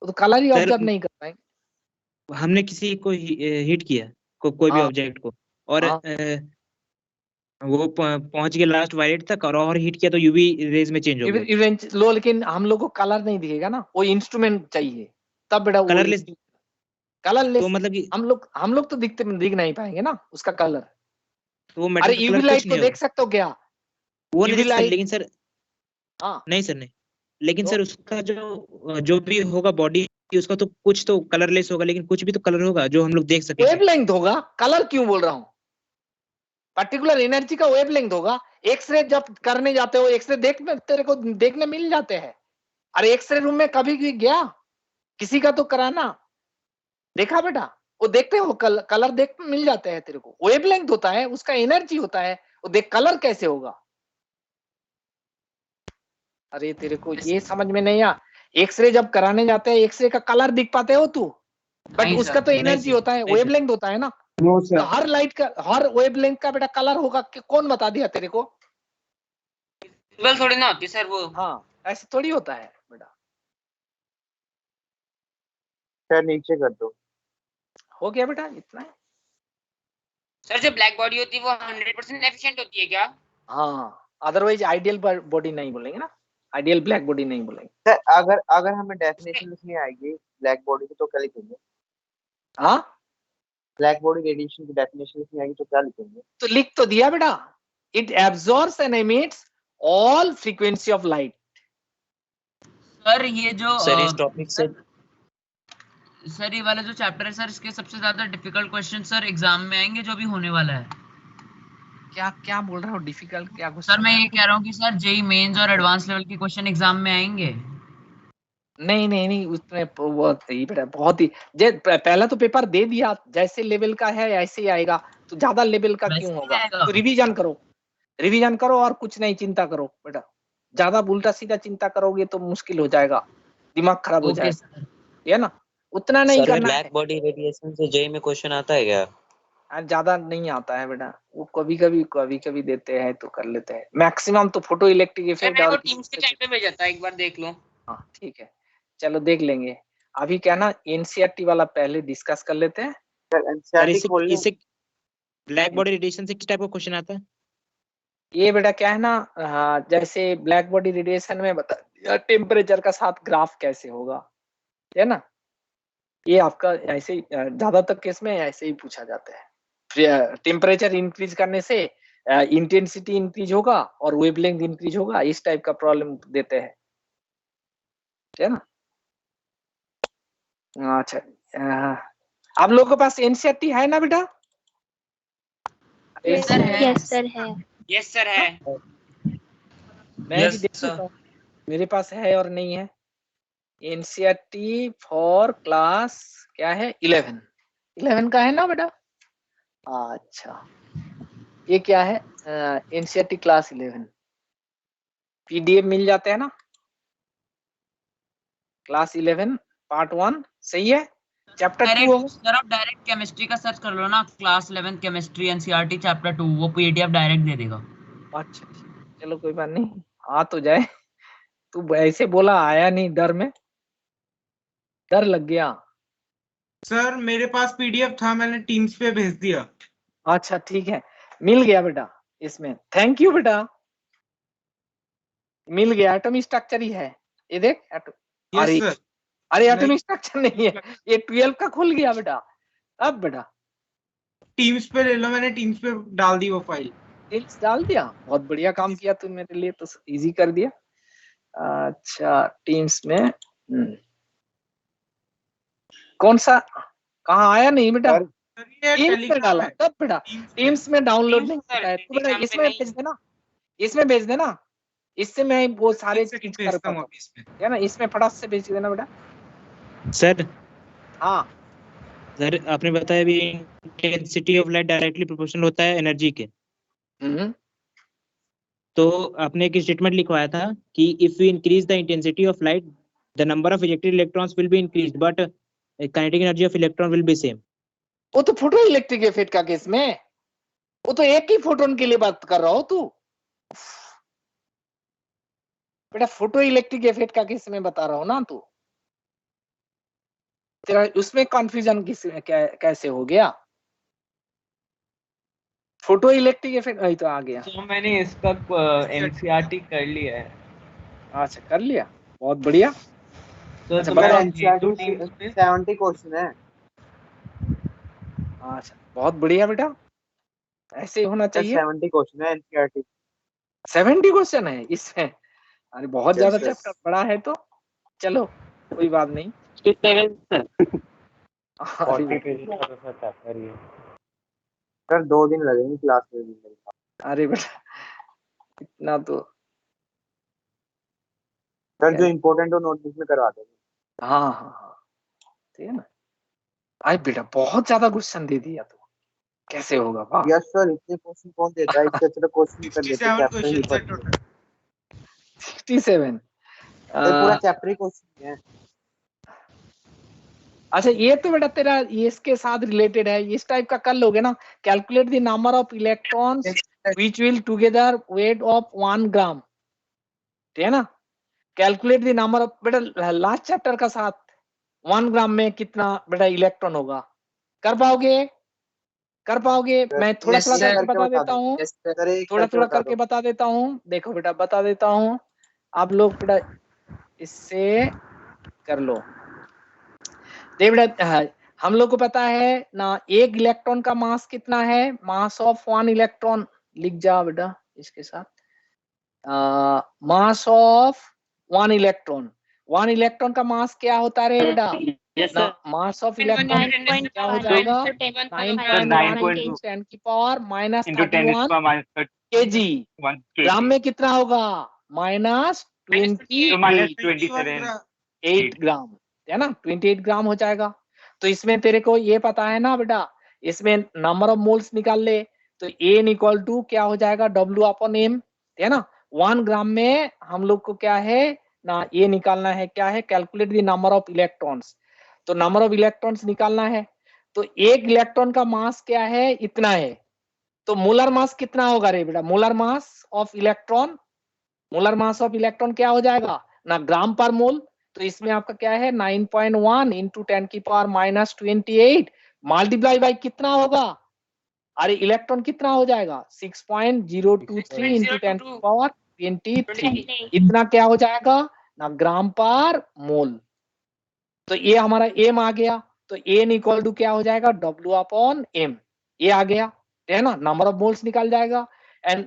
वो तो कलर ही सर ऑब्जर्व नहीं कर पाएंगे। हमने किसी को हिट किया कोई भी हाँ ऑब्जेक्ट को, और हाँ, वो पहुंच गया लास्ट वायलेट तक, और हिट किया तो यूवी रेज में चेंज हो गया। इवेंट लो, लेकिन हम लोग को कलर नहीं दिखेगा ना, वो इंस्ट्रूमेंट चाहिए तब बेटा वो कलरलेस। कलरलेस। तो मतलब कि हम लोग तो दिख नहीं पाएंगे ना उसका कलर। तो वो अरे मेटल का यूवी कलर कुछ लाइट को नहीं देख होगा? सकते हो क्या? वो यूवी नहीं सर, लाइट, लेकिन सर हाँ नहीं सर नहीं, लेकिन तो सर उसका जो जो भी होगा बॉडी, उसका तो कुछ तो कलरलेस होगा, लेकिन कुछ भी तो कलर होगा जो हम लोग देख सकेंगे। वेवलेंथ होगा, कलर क्यों बोल रहा हूँ, पर्टिकुलर एनर्जी का वेवलेंथ होगा। एक्सरे जब करने जाते हो, एक्सरे तेरे को देखने मिल जाते हैं। अरे एक्सरे रूम में कभी भी गया, किसी का तो कराना, देखा बेटा, वो देखते हो कलर देख मिल जाते हैं तेरे को, वेवलेंथ होता है उसका, एनर्जी होता है, वो देख कलर कैसे होगा। अरे तेरे को ये समझ में नहीं आ, एक्सरे जब कराने जाते हैं एक्सरे का कलर दिख पाते हो तू, बट नहीं उसका सर, तो नहीं एनर्जी सर, होता है, नहीं सर। वेवलेंथ होता है ना। नो तो हर लाइट का, हर वेवलेंथ का बेटा कलर होगा कि कौन बता दिया तेरे को? विजिबल थोड़ी ना होती सर वो। हाँ ऐसे थोड़ी होता है बेटा। सर नीचे कर दो। हो गया बेटा, इतना है। सर जो ब्लैक बॉडी होती है वो 100% एफिशिएंट होती है क्या? हाँ, अदरवाइज आइडियल बॉडी नहीं बोलेंगे ना, आइडियल ब्लैक बॉडी नहीं बोलेंगे। सर अगर अगर हमें डेफिनेशन लिखनी आएगी ब्लैक बॉडी की तो क्या लिखेंगे? हाँ ब्लैक बॉडी रेडिएशन की डेफिनेशन लिखनी आएगी तो क्या लिखेंगे? तो लिख तो दिया बेटा, it absorbs and emits all frequency of light. Sir ये जो सर इस टॉपिक से सर ये वाला जो चैप्टर है सर, इसके सबसे ज्यादा डिफिकल्ट क्वेश्चन सर एग्जाम में आएंगे जो भी होने वाला है। क्या क्या बोल रहा हो डिफिकल्ट, क्या सर क्वेश्चन मैं है? ये कह रहा हूँ कि सर जेई मेंस और एडवांस लेवल के क्वेश्चन एग्जाम में आएंगे। नहीं नहीं नहीं, उसमें बहुत ही बेटा, बहुत ही पहला तो पेपर दे दिया, जैसे लेवल का है ऐसे ही आएगा, तो ज्यादा लेवल का वैसे क्यों ही होगा? आएगा। तो रिवीजन करो और कुछ नहीं चिंता करो बेटा। ज्यादा उल्टा सीधा चिंता करोगे तो मुश्किल हो जाएगा, दिमाग खराब हो ओके जाएगा, सर। है ना, उतना नहीं सर करना है। ब्लैक बॉडी रेडिएशन से जेई में क्वेश्चन आता है क्या? ज्यादा नहीं आता है बेटा, वो कभी कभी देते हैं तो कर लेते हैं, मैक्सिमम तो फोटो इलेक्ट्रिक सर इफेक्ट मेरे और को टीम्स के चैट पे भेजा था, एक बार देख लो। हाँ ठीक है, चलो देख लेंगे। अभी क्या ना एनसीईआरटी वाला पहले डिस्कस कर लेते हैं। सर सर एनसीईआरटी खोल लें? इससे ब्लैक बॉडी रेडिएशन से किस टाइप का क्वेश्चन आता है? ये बेटा क्या है ना, जैसे ब्लैक बॉडी रेडिएशन में बता दिया टेम्परेचर का साथ ग्राफ कैसे होगा, है ना, ये आपका ऐसे ही ज्यादातर केस में ऐसे ही पूछा जाता है। टेम्परेचर इंक्रीज करने से इंटेंसिटी इंक्रीज होगा और वेवलेंथ इंक्रीज होगा, इस टाइप का प्रॉब्लम देते हैं, है ना। अच्छा, आप लोगों के पास एनसीईआरटी है ना बेटा? यस सर है। यस सर है। यस सर है। मैं भी देख लेता हूँ मेरे पास है और नहीं है। एनसीईआरटी फॉर क्लास क्या है, 11 का है ना बेटा? अच्छा, ये क्या है, एनसीईआरटी क्लास 11 पीडीएफ मिल जाते हैं ना, क्लास 11 पार्ट 1, सही है। चैप्टर 2 डायरेक्ट होगा। सर आप डायरेक्ट केमिस्ट्री का सर्च कर लो ना, क्लास 11 केमिस्ट्री एनसीईआरटी चैप्टर 2, वो पीडीएफ डायरेक्ट दे देगा। अच्छा ठीक, चलो कोई बात नहीं, आ तो जाए। तू ऐसे बोला आया नहीं, डर में, डर लग गया। सर मेरे पास पीडीएफ था, मैंने टीम्स पे भेज दिया। अच्छा ठीक है, मिल गया बेटा इसमें, थैंक यू बेटा, मिल गया। एटॉमिक स्ट्रक्चर ही है ये, देख यस अरे सर। अरे एटॉमिक स्ट्रक्चर नहीं है, ये 12 का खुल गया बेटा। अब बेटा टीम्स पे ले लो, मैंने टीम्स पे डाल दी वो फाइल। टिल्स डाल दिया, बहुत बढ़िया काम किया तू, मेरे लिए तो इजी कर दिया। अच्छा टीम्स में कौन सा, कहाँ आया नहीं बेटा, सर ये टीम्स में टेलीग्राम डाला है। तब बेटा, टीम्स में डाउनलोड नहीं होता है, तू बेटा टेलीग्राम पे इसमें नहीं। भेज देना, इसमें भेज देना, इससे मैं वो सारे एक सेकंड चीज कर भेजता हूँ पाता अभी इसमें। हूँ, है ना, इसमें फटाक से भेज देना बेटा। सर हाँ सर आपने बताया अभी intensity of light directly proportional होता है एनर्जी के, तो आपने एक स्टेटमेंट लिखवाया था कि if we increase the intensity of light the number of ejected electrons will be increased but kinetic energy of electron will be same. वो तो फोटो इलेक्ट्रिक इफेक्ट का केस में, वो तो एक ही फोटोन के लिए बात कर रहा हो तू बेटा, फोटो इलेक्ट्रिक इफेक्ट का केस में बता रहा हूँ ना तू, तेरा उसमें कंफ्यूजन कैसे हो गया। फोटो इलेक्ट्रिक इफेक्ट वही तो आ गया। तो मैंने इसका एनसीईआरटी कर लिया है। अच्छा कर लिया, बहुत बढ़िया। तो अच्छा तुम्हारा बता, एनसीईआरटी 70 क्वेश्चन है। अच्छा बहुत बढ़िया बेटा, ऐसे ही होना चाहिए। 70 क्वेश्चन है एनसीईआरटी। 70 क्वेश्चन है इसमें, अरे बहुत ज्यादा Yes, yes. चैप्टर बड़ा है, तो चलो कोई बात नहीं। 67 सर। अरे 40 पेजेस का तो सर चैप्टर ही है। सर 2 दिन लगेंगे क्लास में भी मेरे पास। अरे बेटा इतना तो, सर जो इम्पोर्टेंट हो नोटबुक में करवा देंगे। हाँ हाँ हाँ ठीक है ना। अरे बेटा बहुत ज्यादा क्वेश्चन दे दिया तू, कैसे होगा वाह। यस सर, इतने क्वेश्चन कौन देता है, इससे अच्छा क्वेश्चन कर देते 67 चैप्टर ही क्वेश्चन पढ़ टोटल। 67 सर पूरा चैप्टर ही क्वेश्चन है। अच्छा ये तो बेटा तेरा ये इसके साथ रिलेटेड है, इस टाइप का कर लोगे ना। Calculate the number of electrons which will together weight of 1 ग्राम, ठीक है ना। कैलकुलेट द नंबर ऑफ, बेटा लास्ट चैप्टर का साथ 1 ग्राम में कितना बेटा इलेक्ट्रॉन होगा, कर पाओगे, कर पाओगे। मैं थोड़ा थोड़ा करके बता देता हूँ, थोड़ा थोड़ा करके बता देता हूँ। देखो बेटा बता देता हूँ, आप लोग बेटा इससे कर लो। देख बेटा हम लोग को पता है ना, एक इलेक्ट्रॉन का मास कितना है, मास ऑफ 1 इलेक्ट्रॉन, लिख जा बेटा इसके साथ, मास ऑफ 1 इलेक्ट्रॉन, 1 इलेक्ट्रॉन का मास क्या होता है बेटा, ना मास ऑफ इलेक्ट्रॉन क्या हो जाएगा, 9.1 10 की पावर माइनस 31 केजी। ग्राम में कितना होगा, माइनस 28 ग्राम, है ना, 28 ग्राम हो जाएगा। तो इसमें तेरे को ये पता है ना बेटा, इसमें नंबर ऑफ मोल्स निकाल ले, तो एन इक्वल टू क्या हो जाएगा, W अपॉन M, है ना। 1 ग्राम में हम लोग को क्या है ना, ये निकालना है, क्या है, calculate the number of electrons, तो नंबर ऑफ इलेक्ट्रॉन्स निकालना है। तो एक इलेक्ट्रॉन का मास क्या है, इतना है, तो मोलर मास कितना होगा रे बेटा, molar mass of electron, molar mass of electron क्या हो जाएगा ना, ग्राम पर मोल। तो इसमें आपका क्या है 9.1 इंटू 10 की पावर माइनस 28 मल्टीप्लाई बाई कितना होगा, अरे इलेक्ट्रॉन कितना हो जाएगा 6.023 इंटू 10 की पावर 23, इतना क्या हो जाएगा ना, ग्राम पर मोल। तो ये हमारा एम आ गया, तो एन इक्वल टू क्या हो जाएगा, W अपॉन M, ये आ गया, है ना, नंबर ऑफ मोल्स निकल जाएगा। एंड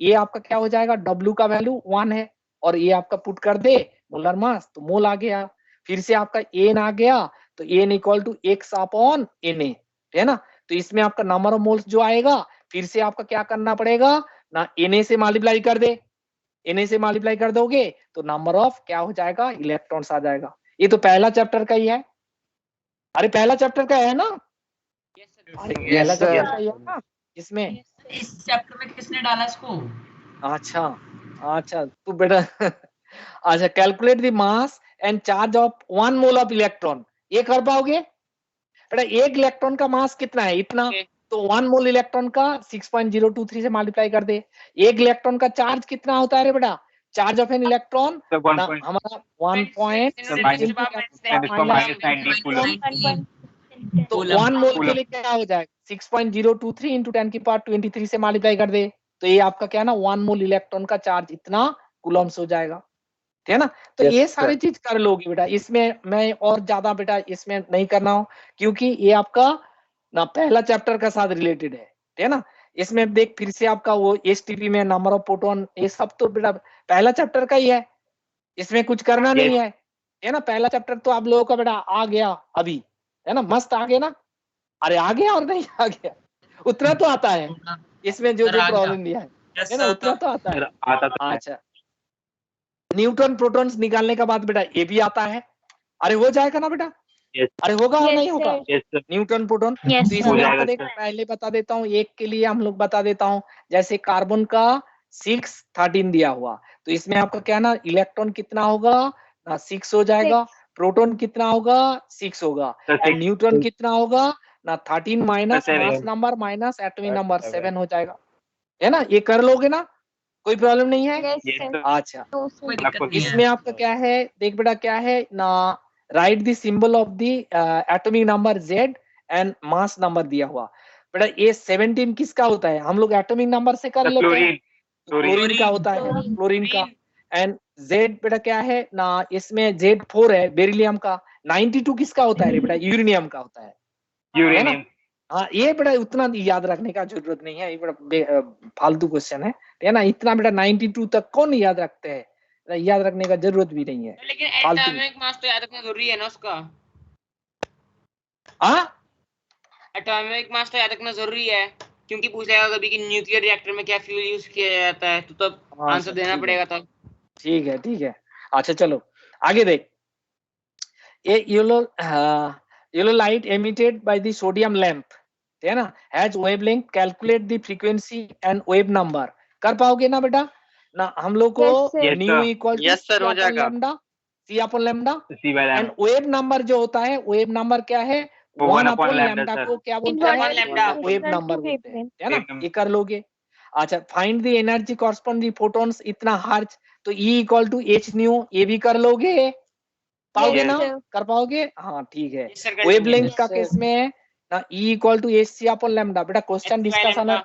ये आपका क्या हो जाएगा, W का वैल्यू 1 है, और ये आपका पुट कर दे मोलर मास, तो मोल आ गया। फिर से आपका एन आ गया, तो N equal to x upon Na, है ना। तो इसमें आपका नंबर ऑफ मोल्स जो आएगा, फिर से आपका क्या करना पड़ेगा ना, Na से मल्टीप्लाई कर दे, Na से मल्टीप्लाई कर दोगे तो नंबर ऑफ क्या हो जाएगा, इलेक्ट्रॉन्स आ जाएगा। ये तो पहला चैप्टर का ही है, अरे पहला चैप्टर का है ना, पहला चैप्टर का ही है ना इसमें। इस चैप्टर में किसने डाला इसको? अच्छा अच्छा तू बेटा अच्छा calculate the mass and charge of 1 mole of electron, ये कर पाओगे, बेटा एक इलेक्ट्रॉन का मास कितना है, इतना, Okay. तो 1 मोल इलेक्ट्रॉन का 6.023 से मल्टीप्लाई कर दे। एक इलेक्ट्रॉन का चार्ज कितना होता है रे बेटा, चार्ज ऑफ एन इलेक्ट्रॉन हमारा 1.6 तो 1 मोल के लिए क्या हो जाएगा, 6.023 इंटू 10⁻23 से मल्टीप्लाई कर दे, तो ये आपका क्या ना 1 मोल इलेक्ट्रॉन का चार्ज इतना कूलम्स हो जाएगा, ठीक है ना। तो ये सारी चीज कर लोगे बेटा, इसमें मैं और ज्यादा बेटा इसमें नहीं करना हूं, क्योंकि ये आपका ना पहला चैप्टर का साथ रिलेटेड है, ठीक है ना। इसमें देख फिर से आपका वो एसटीपी में नंबर ऑफ प्रोटॉन, ये सब तो बेटा पहला चैप्टर का ही है, इसमें कुछ करना नहीं है ना। पहला चैप्टर तो आप लोगों का बेटा आ गया अभी, है ना, मस्त आ गया ना, अरे आ गया और नहीं आ गया, उतना तो आता है इसमें जो जो प्रॉब्लम दिया है ना, उतना तो आता है। अच्छा, न्यूट्रॉन प्रोटॉन्स निकालने का बाद बेटा ये भी आता है, अरे हो जाएगा ना बेटा, अरे होगा और नहीं होगा, न्यूट्रॉन प्रोटॉन। तो इसमें आपको देख पहले बता देता हूँ, एक के लिए हम लोग बता देता हूँ, जैसे कार्बन का 613 दिया हुआ, तो इसमें आपका क्या ना इलेक्ट्रॉन कितना होगा ना 6 हो जाएगा, प्रोटॉन कितना होगा 6 होगा, न्यूट्रॉन कितना होगा ना 13 minus mass number minus atomic number 7 हो जाएगा, है ना। ये कर लोगे ना, कोई प्रॉब्लम नहीं है। अच्छा, कोई दिक्कत नहीं है। इसमें आपका क्या है, देख बेटा क्या है ना, right the symbol of the atomic number Z and mass number दिया हुआ। बेटा ये 17 किसका होता है, हम लोग एटॉमिक नंबर से कर लेते हैं, क्लोरीन का होता है, क्लोरीन का। एंड Z बेटा क्या है ना, इसमें Z4 है बेरिलियम का। 92 किसका होता है रे बेटा, यूरेनियम का होता है, यूरेनियम। हाँ ये बेटा उतना याद रखने का जरूरत नहीं है, ये बड़ा फालतू क्वेश्चन है ना, इतना बेटा 92 तक कौन याद रखते हैं, याद रखने का जरूरत भी नहीं है। लेकिन एटॉमिक मास तो याद रखना जरूरी है ना उसका, हाँ एटॉमिक मास तो याद रखना जरूरी है, क्योंकि पूछ लेगा कभी कि न्यूक्लियर रिएक्टर में क्या फ्यूल यूज किया जाता है, तो तब आंसर देना पड़ेगा तब। ठीक है ठीक है। अच्छा चलो आगे देख, ये yellow light emitted by the sodium lamp, है ना, has wavelength, calculate the frequency and wave number। कर पाओगे ना बेटा ना, हम लोग को न्यू इक्वल टू हो जाएगा C upon lambda, and wave number जो होता है, वेव नंबर क्या है 1 अपॉन लैम्डा को क्या बोलते हैं, वेव नंबर बोलते हैं, है ना, ये कर लोगे। अच्छा, find the energy correspond the photons इतना हर्ट्ज, तो E equal to H nu, ये भी कर लोगे, पाओगे ना, कर पाओगे, हाँ ठीक है। वेवलेंथ का केस में ना E equal to HC upon lambda, बेटा क्वेश्चन डिस्कशन है,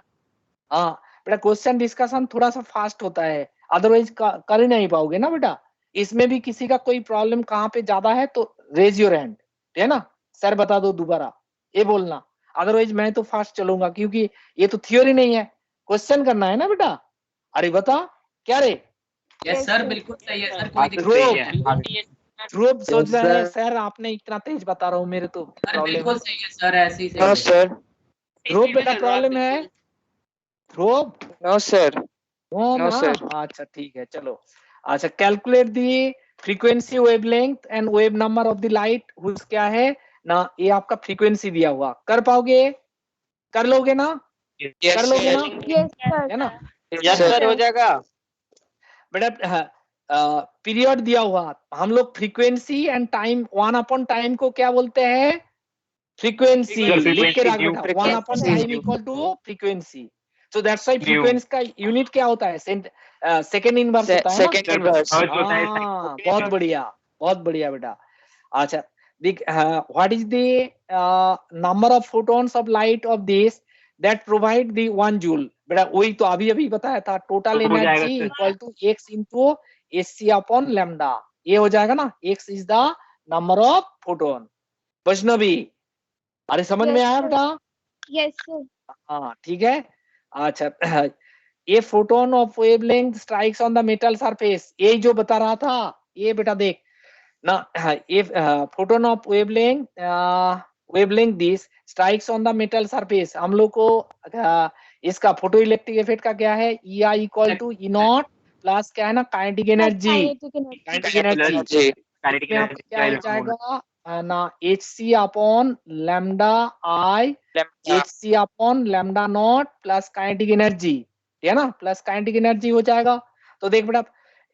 हाँ बेटा क्वेश्चन डिस्कशन थोड़ा सा फास्ट होता है, अदरवाइज कर ही नहीं पाओगे ना बेटा। इसमें भी किसी का कोई प्रॉब्लम कहाँ पे ज्यादा है तो रेज योर हैंड, है ना, सर बता दो दोबारा, ये बोलना, अदरवाइज मैं तो फास्ट चलूंगा, क्योंकि ये तो थ्योरी नहीं है, क्वेश्चन करना है ना बेटा। अरे बता क्या रे, यस सर बिल्कुल सही है सर, कोई दिक्कत नहीं है। ध्रुव सोच रहे हैं सर आपने इतना तेज बता रहा हूँ, मेरे तो सर बिल्कुल सही है सर, ऐसे ही नो सही है। सर, ध्रुव बेटा प्रॉब्लम है, Dhruv no sir, no no ना, सर। अच्छा ठीक है चलो। अच्छा, calculate the frequency, wavelength and wave number of the light, whose क्या है ना, ये आपका फ्रीक्वेंसी दिया हुआ, कर पाओगे, कर लोगे ना, कर लोगे ना, है ना, यस सर हो जाएगा बेटा। पीरियड दिया हुआ, हम लोग frequency and time, 1 upon time को क्या बोलते हैं, फ्रीक्वेंसी, लिख के रख बेटा, 1 upon time equal to frequency, so that's why frequency का यूनिट क्या होता है, सेकंड इनवर्स होता है, सेकंड इनवर्स। हाँ बहुत बढ़िया, बहुत बढ़िया बेटा। अच्छा देख, what is the number of photons of light of this that provide the 1 joule, बेटा वही तो अभी अभी बताया था, total energy equal to x into HC upon lambda, ये हो जाएगा ना, x is the number of photon. Vaishnavi अरे समझ में आया बेटा, यस सर, हाँ ठीक है। अच्छा, ये photon of wavelength strikes on the metal surface, ये जो बता रहा था, ये बेटा देख ना, ये photon of wavelength this strikes on the metal surface, हम लोग को इसका फोटो इलेक्ट्रिक इफेक्ट का क्या है, EI equal to E naught plus क्या है ना काइनेटिक एनर्जी, काइनेटिक एनर्जी में आपका क्या हो जाएगा ना, HC upon lambda I, HC upon lambda naught plus kinetic energy, है ना, प्लस काइनेटिक एनर्जी हो जाएगा। तो देख बेटा,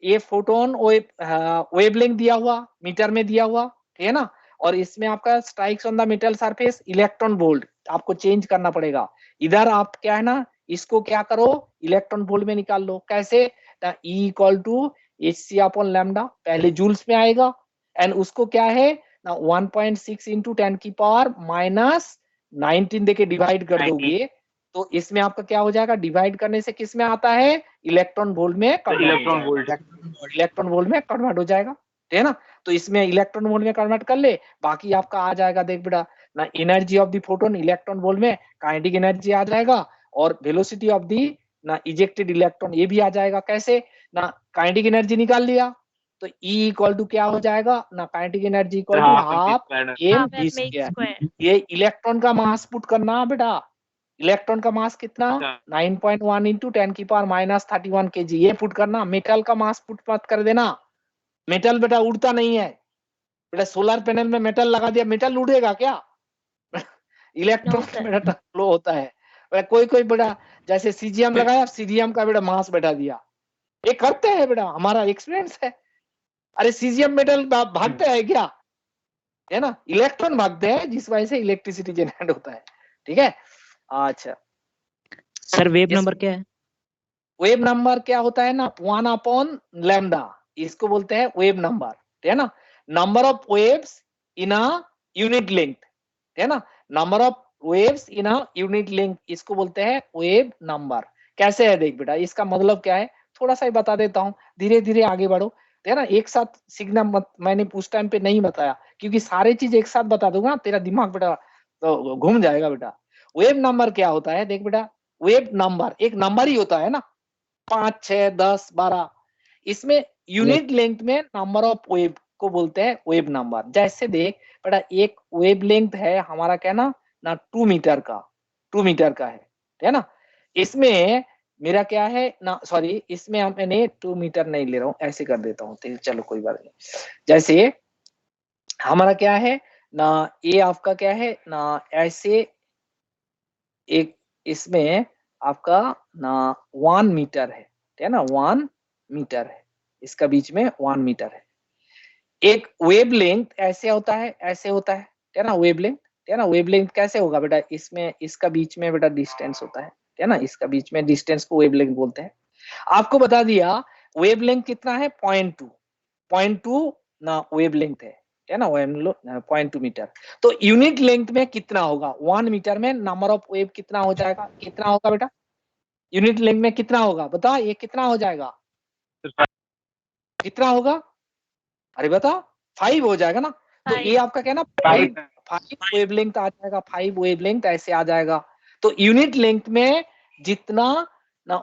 ये फोटोन वेवलेंथ दिया हुआ मीटर में दिया हुआ, ठीक है ना, और इसमें आपका strikes on the metal surface electron volt आपको चेंज करना पड़ेगा। इधर आप क्या है ना, इसको क्या करो, इलेक्ट्रॉन वोल्ट में निकाल लो। कैसे? E equal to hc upon lambda, पहले जूल्स में आएगा, एंड उसको क्या है ना 1.6 इंटू 10 की पावर माइनस 19 देके डिवाइड कर दोगे, तो इसमें आपका क्या हो जाएगा, डिवाइड करने से किस में आता है, इलेक्ट्रॉन वोल्ट में, इलेक्ट्रॉन वोल्ट में कन्वर्ट हो जाएगा, ठीक है ना। तो इसमें इलेक्ट्रॉन वोल्ट में कन्वर्ट कर ले, बाकी आपका आ जाएगा, देख बेटा ना, energy of the photon electron volt में, काइनेटिक एनर्जी आ जाएगा, और वेलोसिटी ऑफ दी ना इजेक्टेड इलेक्ट्रॉन ये भी आ जाएगा। कैसे ना, काइनेटिक एनर्जी निकाल लिया तो E इक्वल टू क्या हो जाएगा ना, kinetic energy equal to half m square. ये इलेक्ट्रॉन का मास पुट करना बेटा, इलेक्ट्रॉन का मास कितना 9.1 इंटू 10 की पावर माइनस 31 kg, ये पुट करना। मेटल का मास पुट मत कर देना, मेटल बेटा उड़ता नहीं है बेटा, सोलर पैनल में मेटल लगा दिया, मेटल उड़ेगा क्या? इलेक्ट्रॉन बेटा फ्लो होता है बेटा। कोई कोई बेटा जैसे सीजीएम लगाया, सीजीएम का बेटा मास बैठा दिया, ये करते हैं बेटा, हमारा एक्सपीरियंस है। अरे सीजीएम मेटल भागते हैं क्या, है ना, इलेक्ट्रॉन भागते हैं, जिस वजह से इलेक्ट्रिसिटी जनरेट होता है, ठीक है। अच्छा सर वेव नंबर क्या है? वेव नंबर क्या होता है ना, 1 अपॉन लैम्डा, इसको बोलते हैं वेव नंबर, ठीक है ना। Number of waves in a unit length, ठीक है ना, number of waves in a unit length, इसको बोलते हैं वेव नंबर। कैसे है देख बेटा, इसका मतलब क्या है, थोड़ा सा ही बता देता हूँ, धीरे धीरे आगे बढ़ो, है ना, एक साथ सीखना मत, मैंने उस टाइम पे नहीं बताया, क्योंकि सारे चीज एक साथ बता दूंगा तेरा दिमाग बेटा तो घूम जाएगा बेटा। वेव नंबर क्या होता है, देख बेटा, वेव नंबर एक नंबर ही होता है ना, 5, 6, 10, 12, इसमें यूनिट लेंथ में नंबर ऑफ वेव को बोलते हैं वेव नंबर। जैसे देख बेटा, एक वेव लेंथ है हमारा क्या ना 2 मीटर का, 2 मीटर का है ना। इसमें मेरा क्या है ना, सॉरी, इसमें मैंने 2 मीटर नहीं ले रहा हूँ, ऐसे कर देता हूँ, चलो कोई बात नहीं। जैसे हमारा क्या है ना, ये आपका क्या है ना, ऐसे एक इसमें आपका ना 1 मीटर है ना, 1 मीटर है, इसका बीच में 1 मीटर है। एक वेव लेंथ ऐसे होता है, ऐसे होता है ना, वेव लेंथ, है ना। वेव लेंथ कैसे होगा बेटा, इसमें इसका बीच में बेटा डिस्टेंस होता है ना, इसका बीच में डिस्टेंस को वेव लेंथ बोलते हैं। आपको बता दिया वेव लेंथ कितना है, 0.2 ना वेव लेंथ है ना, 0.2 मीटर। तो यूनिट लेंथ में कितना होगा, 1 मीटर में नंबर ऑफ वेव कितना हो जाएगा, कितना होगा बेटा, यूनिट लेंथ में कितना होगा बता, ये कितना हो जाएगा, कितना होगा, अरे बता 5 हो जाएगा ना। तो ये आपका क्या ना 5 वेवलेंथ आ जाएगा, 5 वेवलेंथ ऐसे आ जाएगा। तो यूनिट लेंथ में जितना ना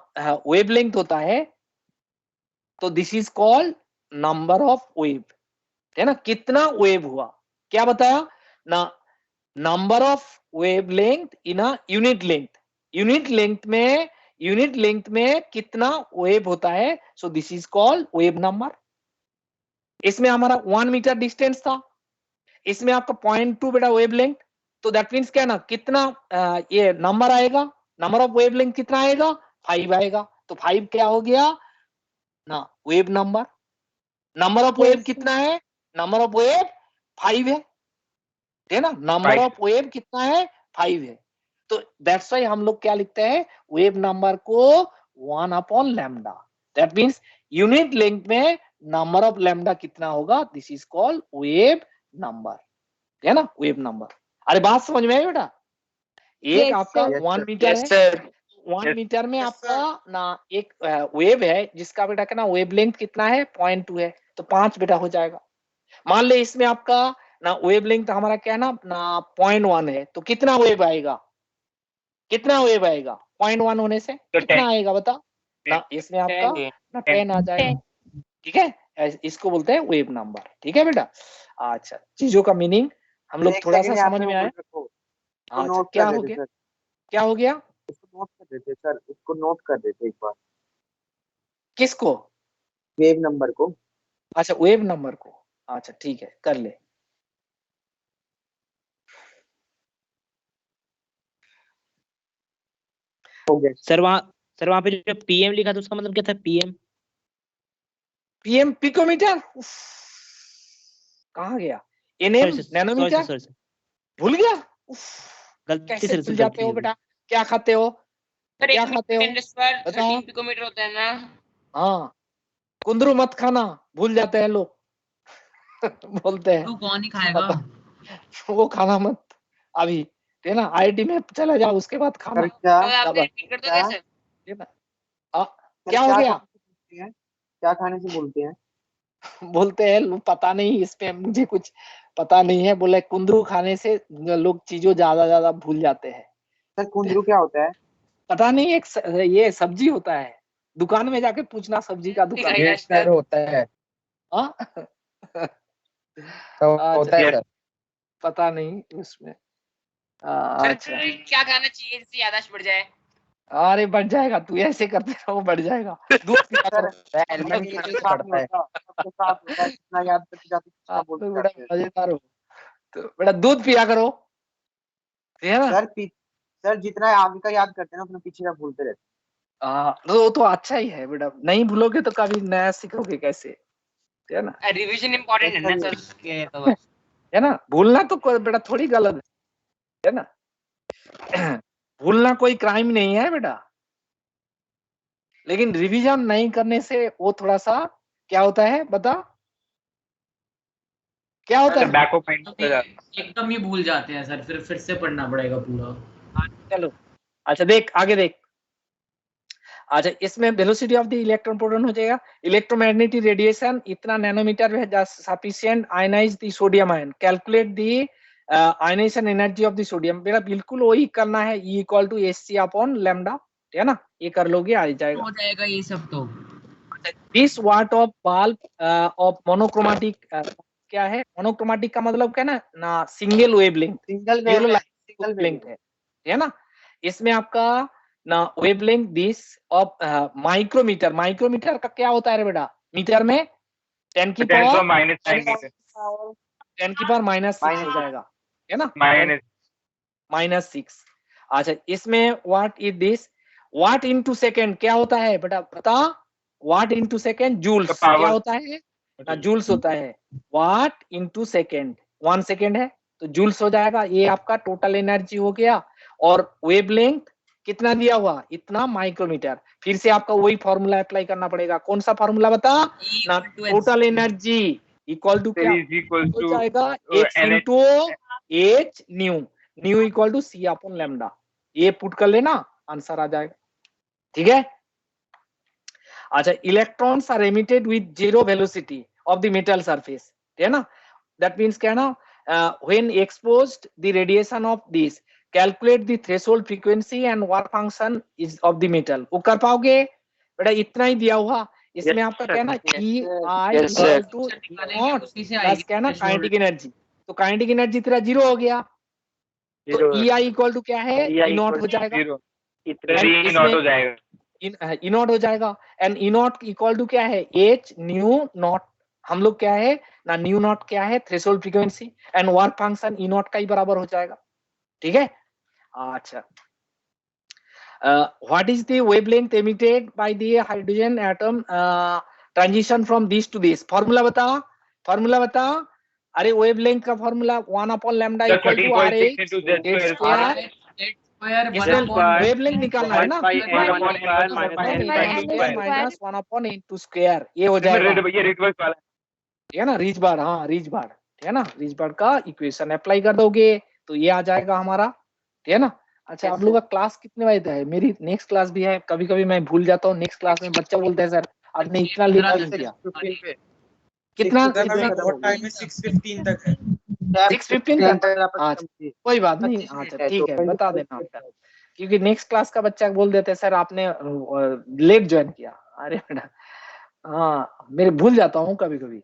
वेवलेंथ होता है, तो this is called number of wave, है ना, कितना वेव हुआ, क्या बताया ना, number of wavelength in a unit length, unit length में कितना वेव होता है, so this is called wave number. इसमें हमारा 1 मीटर डिस्टेंस था, इसमें आपका 0.2 बेटा वेवलेंथ, तो दैट मींस क्या ना, कितना ये नंबर आएगा, नंबर ऑफ वेवलेंथ कितना आएगा, 5 आएगा। तो 5 क्या हो गया ना, wave number. Number of wave कितना है, नंबर ऑफ वेव 5 है ना, नंबर ऑफ वेव कितना है, 5 है। तो दैट्स व्हाई हम लोग क्या लिखते हैं, वेव नंबर को 1 upon lambda, that means unit length में नंबर ऑफ लैम्डा कितना होगा, this is called wave number, है ना, वेव नंबर। अरे बात समझ में आई बेटा, एक आपका 1 मीटर है, 1 मीटर में आपका ना एक वेव है जिसका बेटा क्या ना वेव लेंथ कितना है, 0.2 है, तो 5 बेटा हो जाएगा। मान ले इसमें आपका ना वेव लेंथ हमारा क्या है ना 0.1 है, तो कितना वेव आएगा, कितना वेव आएगा, 0.1 होने से कितना आएगा बता ना, इसमें आपका ना 10 आ जाएगा, ठीक है, इसको बोलते हैं वेव नंबर, ठीक है बेटा। अच्छा, चीजों का मीनिंग हम लोग थोड़ा सा समझ में आया। अच्छा, क्या हो गया, क्या हो गया, इसको नोट कर देते सर, इसको नोट कर देते एक बार, किसको, वेव नंबर को। अच्छा वेव नंबर को, अच्छा ठीक है, कर ले। सर वहां पे जो पीएम लिखा था उसका मतलब क्या था, पीएम, पीएम पिकोमीटर, कहाँ गया, nm Sorry, sir. Nanometre Sorry, sir. भूल गया? उफ, गलती कैसे से भूल गलती जाते हो से बेटा? क्या खाते हो? सर क्या 1 खाते हो? 10 बताओ। 13 पिकोमीटर होता है ना? हाँ, कुंदरू मत खाना, भूल जाते हैं लोग। बोलते हैं तू कौन ही खाएगा? वो खाना मत अभी, है ना? आईआईटी में चला जाओ, उसके बाद खाना। क्या और आप रिपीट कर दो क्या सर? है ना? क्या हो गया? क्या खाने से बोलते हैं? बोलते हैं लोग, पता नहीं, इस पे मुझे कुछ पता नहीं है। बोले कुंदरू खाने से लोग चीजों ज्यादा भूल जाते हैं। सर कुंदरू क्या होता है? पता नहीं, ये सब्जी होता है। दुकान में जाके पूछना, सब्जी का दुकान। दिखाइए सर। होता है, हाँ? होता है सर। पता नहीं उसमें। सर अच्छा, क्या खाना चाहिए जिससे याददाश्त बढ़ जाए? अरे बढ़ जाएगा, तू ऐसे करते रहो, बढ़ जाएगा। दूध पिया करो। हेलमेट पड़ता है। सबके साथ होता है, कितना याद करके जाते कितना आप बोलते लोग बड़ा जाते हैं। मजेदार हो। तो बेटा दूध पिया करो, है ना? सर जितना आगे का याद करते हैं ना उतना पीछे का भूलते रहते तो अच्छा ही है बेटा, नहीं भूलोगे तो कभी नया सीखोगे कैसे, है ना? रिवीजन इम्पोर्टेंट है ना सर उसके तो बस। है ना? भूलना तो बेटा थोड़ी गलत है ना? भूलना कोई क्राइम नहीं है बेटा, लेकिन रिवीजन नहीं करने से वो थोड़ा सा क्या होता है, बता क्या होता है? बैक ऑफ माइंड एकदम ही भूल जाते हैं सर, फिर से पढ़ना पड़ेगा पूरा। चलो अच्छा, देख आगे देख। अच्छा, इसमें velocity of the electron proton हो जाएगा। इलेक्ट्रोमैग्नेटिक रेडिएशन इतना नैनोमीटर है, sufficient ionise the sodium ion, calculate the ionisation energy of the sodium. बेटा बिल्कुल वही करना है, E equal to Hc upon lambda, है ना? ये कर लोगे, आ जाएगा। हो जाएगा ये सब तो। This what of bulb of monochromatic, क्या है मोनोक्रोमेटिक का मतलब क्या ना सिंगल वेवलेंथ, सिंगल वेवलेंथ है ना? इसमें आपका ना wavelength this of micrometre. Micrometre का क्या होता है रे बेटा? मीटर में 10 की पावर -6 हो जाएगा, है ना? -6। अच्छा, इसमें what is this? Watt into second क्या होता है बेटा, बता? वाट इनटू सेकंड जूल्स क्या होता है? जूल्स होता है। वाट इनटू सेकंड, 1 सेकंड है तो जूल्स हो जाएगा। ये आपका टोटल एनर्जी हो गया। और वेवलेंथ कितना दिया हुआ? इतना माइक्रोमीटर। फिर से आपका वही फॉर्मूला अप्लाई करना पड़ेगा। कौन सा फॉर्मूला बता ना? टोटल एनर्जी इक्वल टू क्या हो जाएगा? x into H nu equal to C upon lambda. ये पुट कर लेना, आंसर आ जाएगा। ठीक है? अच्छा, electrons are emitted with zero velocity of the metal surface, है ना? दैट मींस क्या ना, when exposed the radiation of this, calculate the threshold frequency and work function is of the metal. वो कर पाओगे बेटा? इतना ही दिया हुआ। इसमें आपका क्या ना E I equal to naught plus क्या ना काइनेटिक एनर्जी। तो काइनेटिक एनर्जी तेरा 0 हो गया, तो E I इक्वल टू क्या है? E नॉट हो जाएगा। E नॉट हो जाएगा। E नॉट हो जाएगा। And E naught equal to क्या है? H nu naught. हम लोग क्या है ना, न्यू नॉट क्या है? Threshold frequency. And work function E naught का ही बराबर हो जाएगा। ठीक है? अच्छा, what is the wavelength emitted by the hydrogen atom transition from this to this? Formula बता, फॉर्मूला बता। अरे वेवलेंथ का formula 1 upon lambda equal to RH इसमें वेवलेंथ निकालना है ना, माइनस 1 अपॉन n² स्क्वायर। ये हो जाएगा, है ना? रिच बार, हाँ रिच बार, है ना? रिच बार का इक्वेशन अप्लाई कर दोगे तो ये आ जाएगा हमारा, है ना? अच्छा, आप लोग का क्लास कितने बजे तक है? मेरी नेक्स्ट क्लास भी है। कभी कभी मैं भूल जाता हूँ। नेक्स्ट क्लास में बच्चा बोलते हैं सर आपने इतना लेट क्यों किया? कितना बहुत टाइम है, 6:15 तक है। 6:15 तक? अच्छा, कोई बात नहीं। अच्छा ठीक है, बता देना आपका, क्योंकि नेक्स्ट क्लास का बच्चा बोल देते हैं सर आपने लेट ज्वाइन किया। अरे बेटा, हाँ मेरे भूल जाता हूँ कभी कभी।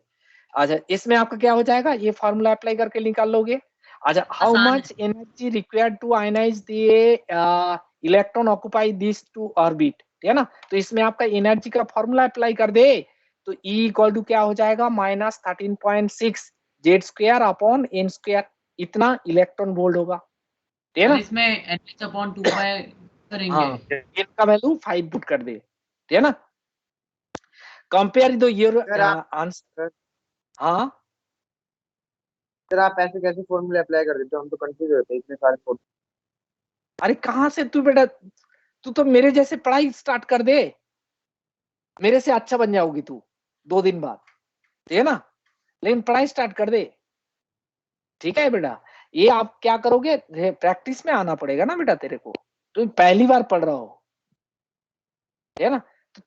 अच्छा, इसमें आपका क्या हो जाएगा? ये फॉर्मूला अप्लाई करके निकाल लोगे। अच्छा, how much energy required to ionise the electron occupy this two orbit, है ना? तो इसमें आपका एनर्जी का फॉर्मूला अप्लाई कर दे तो E इक्वल टू क्या हो जाएगा? -13.6 Z² अपॉन n²। इतना इलेक्ट्रॉन वोल्ट होगा, है ना? इसमें NH/2 करेंगे। हाँ, इनका वैल्यू 5 पुट कर दे, है ना? कंपेयर दो योर आंसर। हाँ सर आप ऐसे कैसे फॉर्मूले अप्लाई कर देते हो, हम तो कंफ्यूज होते हैं इतने सारे फॉर्मूले। अरे कहाँ से तू बेटा, तू तो मेरे जैसे पढ़ाई स्टार्ट कर दे, मेरे से अच्छा बन जाओगी तू 2 दिन बाद, ठीक है ना, लेकिन पढ़ाई स्टार्ट कर दे, ठीक है बेटा। ये आप क्या करोगे, प्रैक्टिस में आना पड़ेगा ना बेटा तेरे को, तू पहली बार पढ़ रहा हो, है ना, तो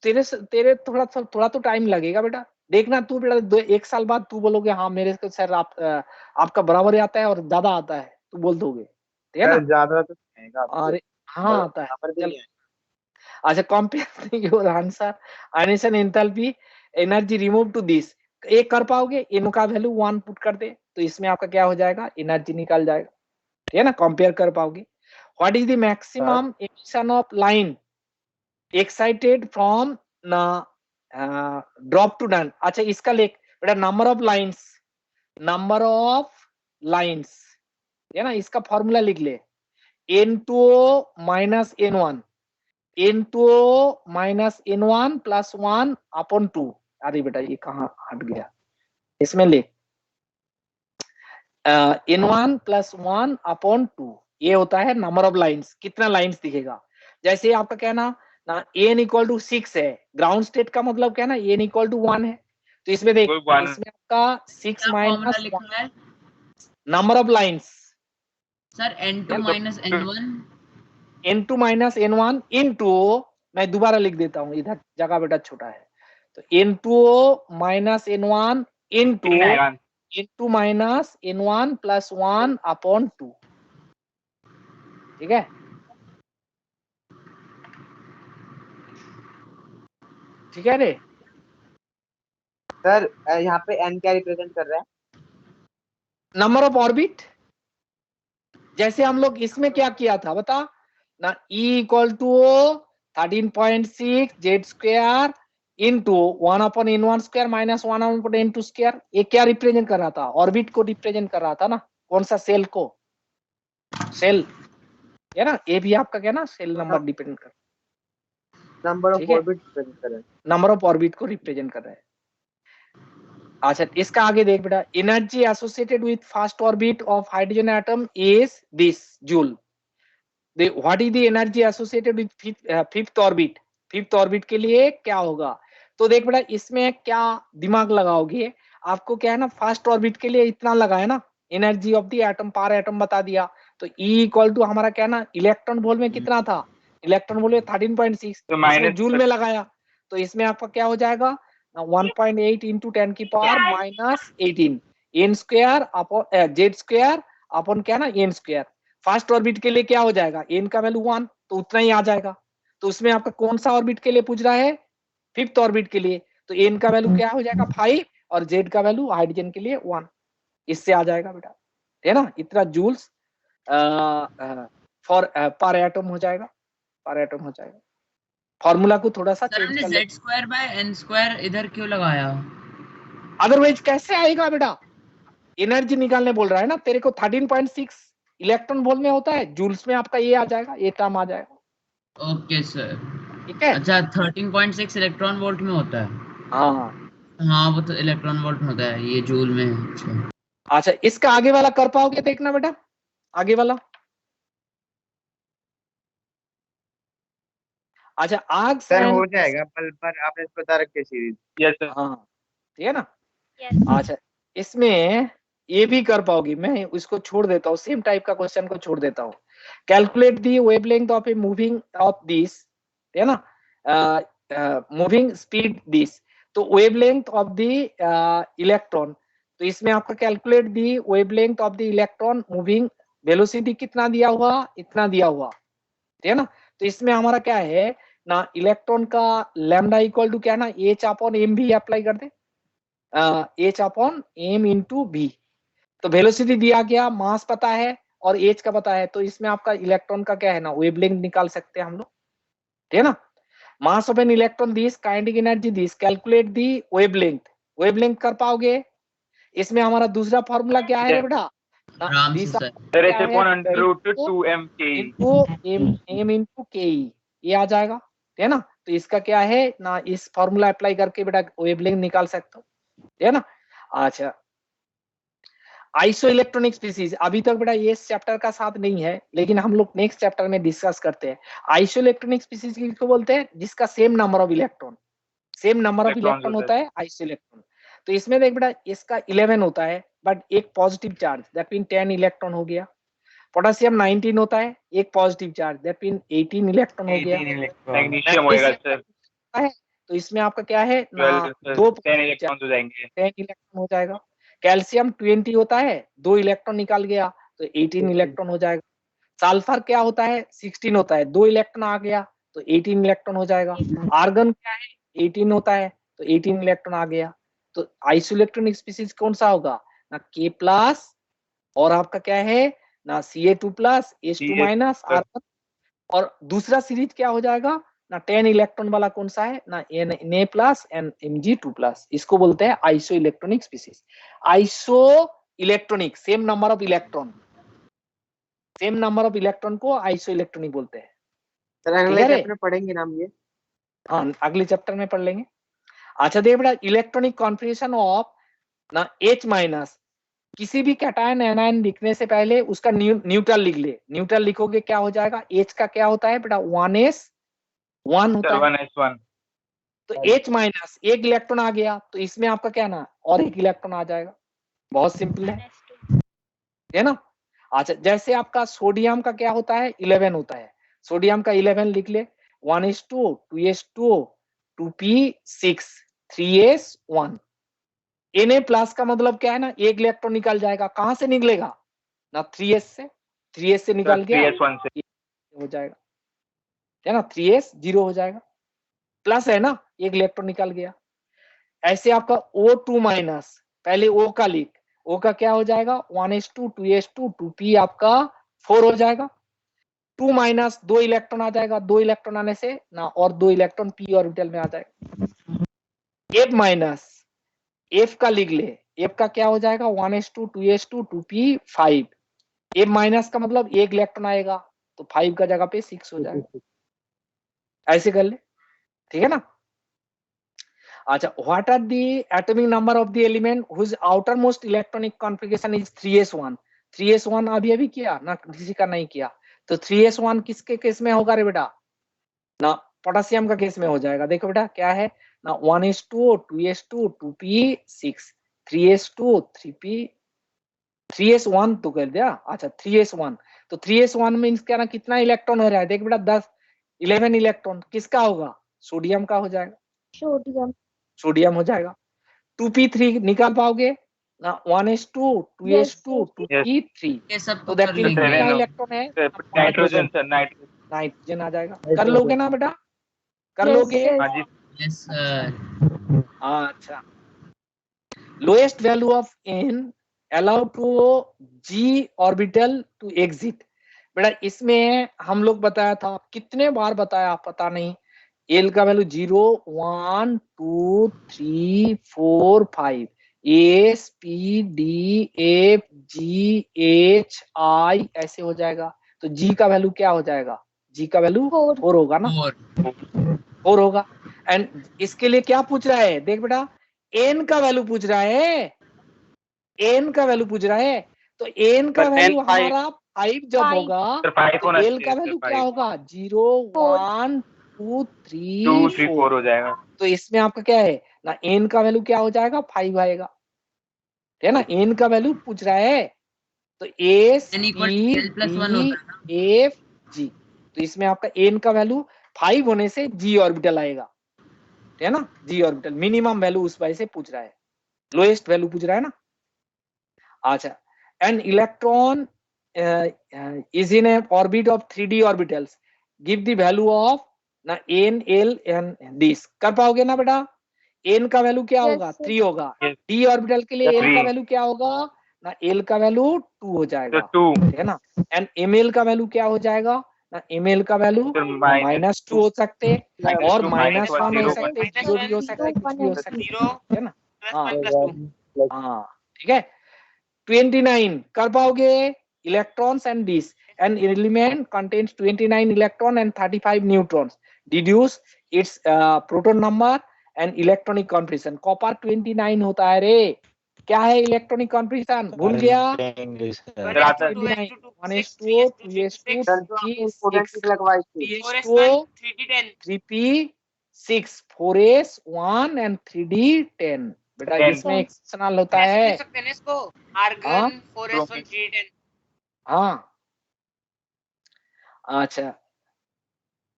तेरे थोड़ा तो टाइम लगेगा बेटा। देखना तू बेटा 1 साल बाद तू बोलोगे हाँ मेरे को सर आपका बराबर ही आता है और ज्यादा आता है, तू बोल दोगे, ठीक है ना। ज्यादा तो नहीं आएगा आपको, अरे हाँ आता है, बराबर भी चल। नहीं अच्छा, कंपेयर योर आंसर अनिशन enthalpy energy remove to this, एक कर पाओगे, इन का वैल्यू 1 पुट कर दे तो इसमें आपका क्या हो जाएगा, एनर्जी निकल जाएगा, ठीक है ना, कंपेयर कर पाओगे। What is the maximum emission of line excited from drop to done. अच्छा इसका लेख बेटा, नंबर ऑफ लाइन्स, है ना, इसका फॉर्मूला लिख ले, N2O minus N1, N2O minus N1 plus 1 upon 2। अरे बेटा ये कहाँ हट गया, इसमें ले N1 प्लस 1 अपॉन 2, ये होता है नंबर ऑफ लाइन्स, कितना लाइन्स दिखेगा। जैसे आपका कहना ना n इक्वल टू 6 है, ग्राउंड स्टेट का मतलब क्या ना, n इक्वल टू 1 है, तो इसमें देख, इसमें आपका 6 क्या फॉर्मूला माइनस लिखा है number of lines sir? N2 minus N1, N2 minus N1 into, मैं दोबारा लिख देता हूँ, इधर जगह बेटा छोटा है, तो N2O minus N1 into minus N1 plus 1 upon 2, ठीक है, ठीक है रे। सर यहाँ पे n क्या रिप्रेजेंट कर रहा है? नंबर ऑफ ऑर्बिट, जैसे हम लोग इसमें क्या किया था बता ना, E equal to 13.6 Z square into 1 upon N1 square minus 1 upon N2 square, ये क्या रिप्रेजेंट कर रहा था, ऑर्बिट को रिप्रेजेंट कर रहा था ना, कौन सा, सेल को, सेल, है ना, ये भी आपका क्या ना सेल नंबर डिपेंड कर, नंबर ऑफ ठीक है, ऑर्बिट रिप्रेजेंट कर रहा है। नंबर ऑफ ऑर्बिट को रिप्रेजेंट कर रहा है। अच्छा इसका आगे देख बेटा, energy associated with first orbit of hydrogen atom is this joule. What is the energy associated with fifth orbit, fifth orbit के लिए क्या होगा, तो देख बेटा इसमें क्या दिमाग लगाओगे, आपको क्या है ना, फर्स्ट ऑर्बिट के लिए इतना लगा है ना, एनर्जी ऑफ द एटम पर एटम बता दिया, तो E इक्वल टू हमारा क्या ना, इलेक्ट्रॉन वोल्ट में कितना था, इलेक्ट्रॉन वोल्ट में 13.6, तो इसमें जूल में लगाया, तो इसमें आपका क्या हो जाएगा 1.8 इंटू 10 की power minus 18 N square upon Z square upon क्या ना एन स्क्वायर। फर्स्ट ऑर्बिट के लिए क्या हो जाएगा, एन का वैल्यू 1, तो उतना ही आ जाएगा, तो उसमें आपका कौन सा ऑर्बिट के लिए पूछ रहा है, फिफ्थ ऑर्बिट के लिए, तो एन का वैल्यू क्या हो जाएगा 5 और जेड का वैल्यू हाइड्रोजन के लिए 1, इससे आ जाएगा बेटा, है ना, इतना जूल्स फॉर पर एटम हो जाएगा, पर एटम हो जाएगा। फॉर्मूला को थोड़ा सा सर चेंज हमने कर ले, Z square by N square इधर क्यों लगाया? अदरवाइज कैसे आएगा बेटा, एनर्जी निकालने बोल रहा है ना तेरे को, 13.6 इलेक्ट्रॉन वोल्ट में होता है, जूल्स में आपका ये आ जाएगा, ये टर्म आ जाएगा, ओके सर, ठीक है। अच्छा 13.6 इलेक्ट्रॉन वोल्ट में होता है, हाँ हाँ वो तो इलेक्ट्रॉन वोल्ट में होता है, ये जूल में है। अच्छा अच्छा, इसका आगे वाला कर पाओगे, देखना बेटा आगे वाला। अच्छा आग सर हो जाएगा, पर आपने इसको बता रखी है सीरीज। Yes sir. हाँ ठीक है ना। अच्छा इसमें ये भी कर पाओगी, मैं उसको छोड़ देता हूँ, सेम टाइप का क्वेश्चन को छोड़ देता हूँ। Calculate the wavelength of a moving of this, है ना, मूविंग स्पीड दिस, तो वेवलेंथ ऑफ द इलेक्ट्रॉन, तो इसमें आपका calculate the wavelength of the electron moving, velocity कितना दिया हुआ, इतना दिया हुआ, ठीक है ना, तो इसमें हमारा क्या है ना, इलेक्ट्रॉन का लैम्डा इक्वल टू क्या ना, एच अपॉन एम भी अप्लाई कर दे, H upon M into B, तो वेलोसिटी दिया गया, मास पता है और एच का पता है, तो इसमें आपका इलेक्ट्रॉन का क्या है ना, वेवलेंथ निकाल सकते हैं हम लोग, ठीक है ना। Mass of an electron this, kinetic energy this, calculate the wavelength, wavelength कर पाओगे। इसमें हमारा दूसरा फॉर्मूला क्या है रे बेटा, आराम से this sir, sir H upon under root 2m k into M into K, ये आ जाएगा, ठीक है ना, तो इसका क्या है ना, इस फॉर्मूला अप्लाई करके बेटा वेवलेंथ निकाल सकते हो, ठीक है ना। अच्छा आइसो इलेक्ट्रॉनिक स्पीसीज अभी तक बेटा ये इस चैप्टर का साथ नहीं है, लेकिन हम लोग नेक्स्ट चैप्टर में डिस्कस करते हैं। आइसो इलेक्ट्रॉनिक स्पीसीज किसको बोलते हैं? जिसका same number of electron, same number of electron होता है आइसो इलेक्ट्रॉन। तो इसमें देख बेटा इसका 11 होता है, बट एक positive charge, that mean 10 electron हो गया। पोटेशियम 19 होता है, एक positive charge, that mean 18 electron हो गया। मैग्नीशियम होएगा सर, तो इसमें आपका क्या है ना, 10 इलेक्ट्रॉन हो जाएंगे, 10 इलेक्ट्रॉन हो जाएगा। कैल्शियम 20 होता है, 2 इलेक्ट्रॉन निकाल गया तो 18 इलेक्ट्रॉन हो जाएगा। सल्फर क्या होता है? 16 होता है, 2 इलेक्ट्रॉन आ गया तो 18 इलेक्ट्रॉन हो जाएगा। आर्गन क्या है? 18 होता है तो 18 इलेक्ट्रॉन आ गया। तो आइसोइलेक्ट्रॉनिक स्पीसीज कौन सा होगा? ना K+ और आपका क्या है ना Ca2+, H2- आर्गन। और दूसरा सीरीज क्या हो जाएगा ना 10 इलेक्ट्रॉन वाला कौन सा है ना Na+ एंड Mg2+। इसको बोलते हैं iso electronic species. Iso electronic same number of electron, same number of electron को आइसो इलेक्ट्रॉनिक बोलते हैं। सर अगले चैप्टर में पढ़ेंगे ना हम ये? हाँ, अगले चैप्टर में पढ़ लेंगे। अच्छा देख बेटा, इलेक्ट्रॉनिक कॉन्फिगरेशन ऑफ ना H-, किसी भी कैटायन एनायन लिखने से पहले उसका न्यूट्रल लिख ले। न्यूट्रल लिखोगे क्या हो जाएगा? H का क्या होता है बेटा? 1s1 होता है। 1s1 तो H-, एक इलेक्ट्रॉन आ गया तो इसमें आपका क्या ना और एक इलेक्ट्रॉन आ जाएगा। बहुत सिंपल है ना। अच्छा जैसे आपका सोडियम का क्या होता है? 11 होता है। सोडियम का 11 लिख ले, 1s2, 2s2, 2p6, 3s1। Na+ का मतलब क्या है ना, एक इलेक्ट्रॉन निकल जाएगा। कहां से निकलेगा ना? 3s से। 3s से निकल गया 3s1 से हो जाएगा, है ना। 3s 0 हो जाएगा, प्लस है ना, एक इलेक्ट्रॉन निकल गया। ऐसे आपका O2-, पहले O का लिख, O का क्या हो जाएगा? 1s2, 2s2, 2p आपका 4 हो जाएगा। 2-, 2 इलेक्ट्रॉन आ जाएगा, 2 इलेक्ट्रॉन आने से ना और 2 इलेक्ट्रॉन p ऑर्बिटल में आ जाएगा। F-, F का लिख ले, F का क्या हो जाएगा? 1s2, 2s2, 2p5। F- का मतलब एक इलेक्ट्रॉन आएगा तो 5 का जगह पे 6 हो जाएगा। ऐसे कर ले, ठीक है ना। अच्छा, what are the atomic number of the element whose outer most electronic configuration is 3s1। 3s1 अभी अभी किया ना, किसी का नहीं किया। तो 3s1 किसके केस में होगा रे बेटा? ना पोटेशियम का केस में हो जाएगा। देखो बेटा क्या है ना, 1s2, 2s2, 2p6, 3s2, 3p, 3s1 तो कर दिया। अच्छा 3s1, तो 3s1 मीन्स क्या ना, कितना इलेक्ट्रॉन हो रहा है? देख बेटा 11 इलेक्ट्रॉन किसका होगा? सोडियम का हो जाएगा, सोडियम। सोडियम हो जाएगा। 2p3 निकाल पाओगे ना? 1s2, 2s2, 2p3, ये सब तो तो दैट कर मीन लेंगे। कितना इलेक्ट्रॉन है? नाइट्रोजन सर, नाइट्रोजन आ जाएगा। कर लोगे ना बेटा? कर लोगे? हाँ जी यस सर। अच्छा, lowest value of n allow to g orbital to exit. बेटा इसमें हम लोग बताया था, कितने बार बताया पता नहीं। L का value 0, 1, 2, 3, 4, 5, S, P, D, F, G, H, I ऐसे हो जाएगा। तो G का वैल्यू क्या हो जाएगा? G का वैल्यू 4 होगा ना, 4 होगा। एंड इसके लिए क्या पूछ रहा है? देख बेटा, n का वैल्यू पूछ रहा है, n का वैल्यू पूछ रहा है। तो n का वैल्यू हमारा 5 जब होगा तो l का वैल्यू क्या होगा? 0, 1, 2, 3, 4 हो जाएगा। तो इसमें आपका क्या है ना, n का वैल्यू क्या हो जाएगा? 5 आएगा, है ना। n का वैल्यू पूछ रहा है तो S, n P, = L+1 D, होता है ना। F, G। तो इसमें आपका n का वैल्यू 5 होने से g ऑर्बिटल आएगा, है ना। g ऑर्बिटल मिनिमम वैल्यू उस वजह से पूछ रहा है, लोएस्ट वैल्यू पूछ रहा है ना। अच्छा, an electron is in a orbit of 3d orbitals, give the value of ना n, l and this। कर पाओगे ना बेटा? n का वैल्यू क्या होगा? 3 होगा। d ऑर्बिटल के लिए l का वैल्यू क्या होगा ना? l का वैल्यू 2 हो जाएगा, है ना। एंड ml का वैल्यू क्या हो जाएगा ना? ml का वैल्यू -2 हो सकते और -1 हो सकते, 0 भी हो सकता है, कुछ भी हो सकता है ना। हाँ ठीक है। 29 कर पाओगे? Electrons and this, an element contains 29 electron and 35 neutrons, deduce it's proton number and electronic configuration. Copper 29 होता है रे, क्या है इलेक्ट्रॉनिक कॉन्फिगरेशन, भूल गया? 1s2 1s2 2s2 सर जो आपने 3s इंपोर्टेंट 6 लगवाई थी 3s2 3d10 3p6 4s 1 and 3d10। बेटा 10 इसमें एक्सेप्शनल होता ऐसे है। लिख सकते हैं ना इसको, हाँ आर्गन 4s1 3d10। हाँ अच्छा,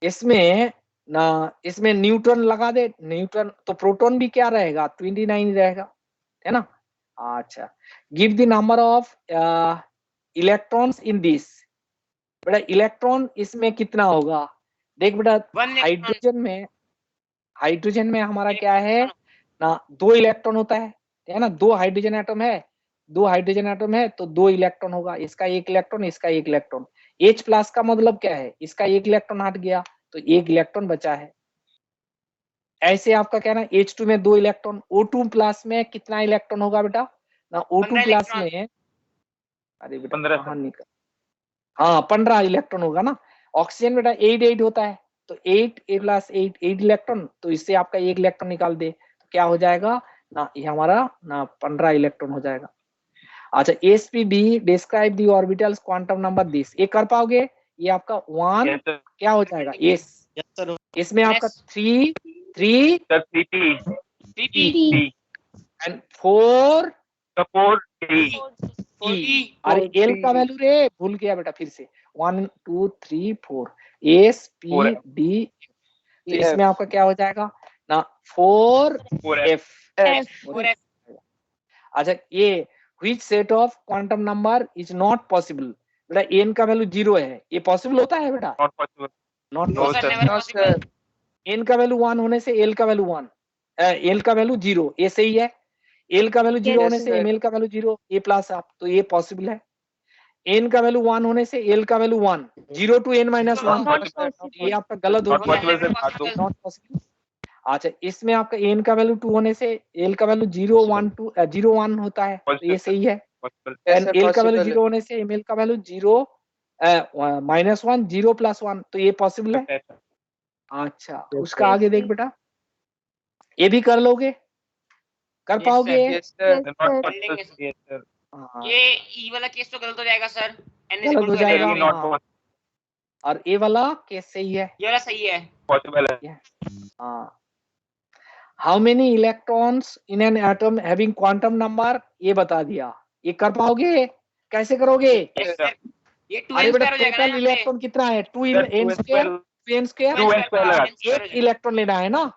इसमें ना इसमें न्यूट्रॉन लगा दे, न्यूट्रॉन तो प्रोटॉन भी क्या रहेगा 29 रहेगा, है ना। अच्छा, give the number of electrons in this. बेटा इलेक्ट्रॉन इसमें कितना होगा, देख बेटा हाइड्रोजन में हमारा क्या है ना 2 इलेक्ट्रॉन होता है ना, 2 हाइड्रोजन एटम है, 2 हाइड्रोजन एटम है तो 2 इलेक्ट्रॉन होगा, इसका 1 इलेक्ट्रॉन, इसका 1 इलेक्ट्रॉन। H प्लस का मतलब क्या है, इसका 1 इलेक्ट्रॉन हट गया तो 1 इलेक्ट्रॉन बचा है। ऐसे आपका क्या ना H2 में 2 इलेक्ट्रॉन, O2 प्लस में कितना इलेक्ट्रॉन होगा बेटा ना, O2 प्लस में अरे बेटा 15 कहाँ निकल, हाँ 15 इलेक्ट्रॉन होगा ना। ऑक्सीजन बेटा 8 होता है तो 8 प्लस 8 इलेक्ट्रॉन, तो इससे आपका 1 इलेक्ट्रॉन निकाल दे तो क्या हो जाएगा ना, ये हमारा ना 15 इलेक्ट्रॉन हो जाएगा। अच्छा, SPD describe the orbitals quantum number this, ये कर पाओगे? ये आपका 1 क्या हो जाएगा एस, इसमें आपका 3 एंड 4 E। अरे एल का वैल्यू रे भूल गया बेटा, फिर से 1 2 3 4 एस पी डी, तो इसमें आपका क्या हो जाएगा ना 4f। अच्छा, ये which set of quantum number is not possible, बेटा n का वैल्यू 0 है, ये पॉसिबल होता है बेटा? Not possible. n का वैल्यू 1 होने से l का वैल्यू 1, l का वैल्यू 0, ये सही है। l का वैल्यू 0 होने से ml का वैल्यू 0, ये प्लस आप, तो ये पॉसिबल है। n का वैल्यू 1 होने से l का वैल्यू 1, 0 to n minus 1, ये आपका गलत हो गया, नॉट पॉसिबल। अच्छा, इसमें आपका n का वैल्यू 2 होने से l का वैल्यू 0 1 होता है, तो ये सही है। एंड l का वैल्यू 0 होने से ml का वैल्यू 0 -1 0 + 1, तो ये पॉसिबल है। अच्छा, उसका आगे देख बेटा, ये भी कर लोगे, कर पाओगे? ये ई वाला केस तो गलत हो जाएगा सर, n गलत हो जाएगा, हाँ। और ये वाला केस सही है, ये वाला सही है। हाँ। How many electrons in an atom having quantum number, ये बता दिया, ये कर पाओगे? कैसे करोगे? ये 2n अरे बेटा स्क्वायर हो जाएगा ना टोटल यहाँ पे। इलेक्ट्रॉन कितना है, 2n स्क्वायर, 2n स्क्वायर, एक इलेक्ट्रॉन लेना है ना,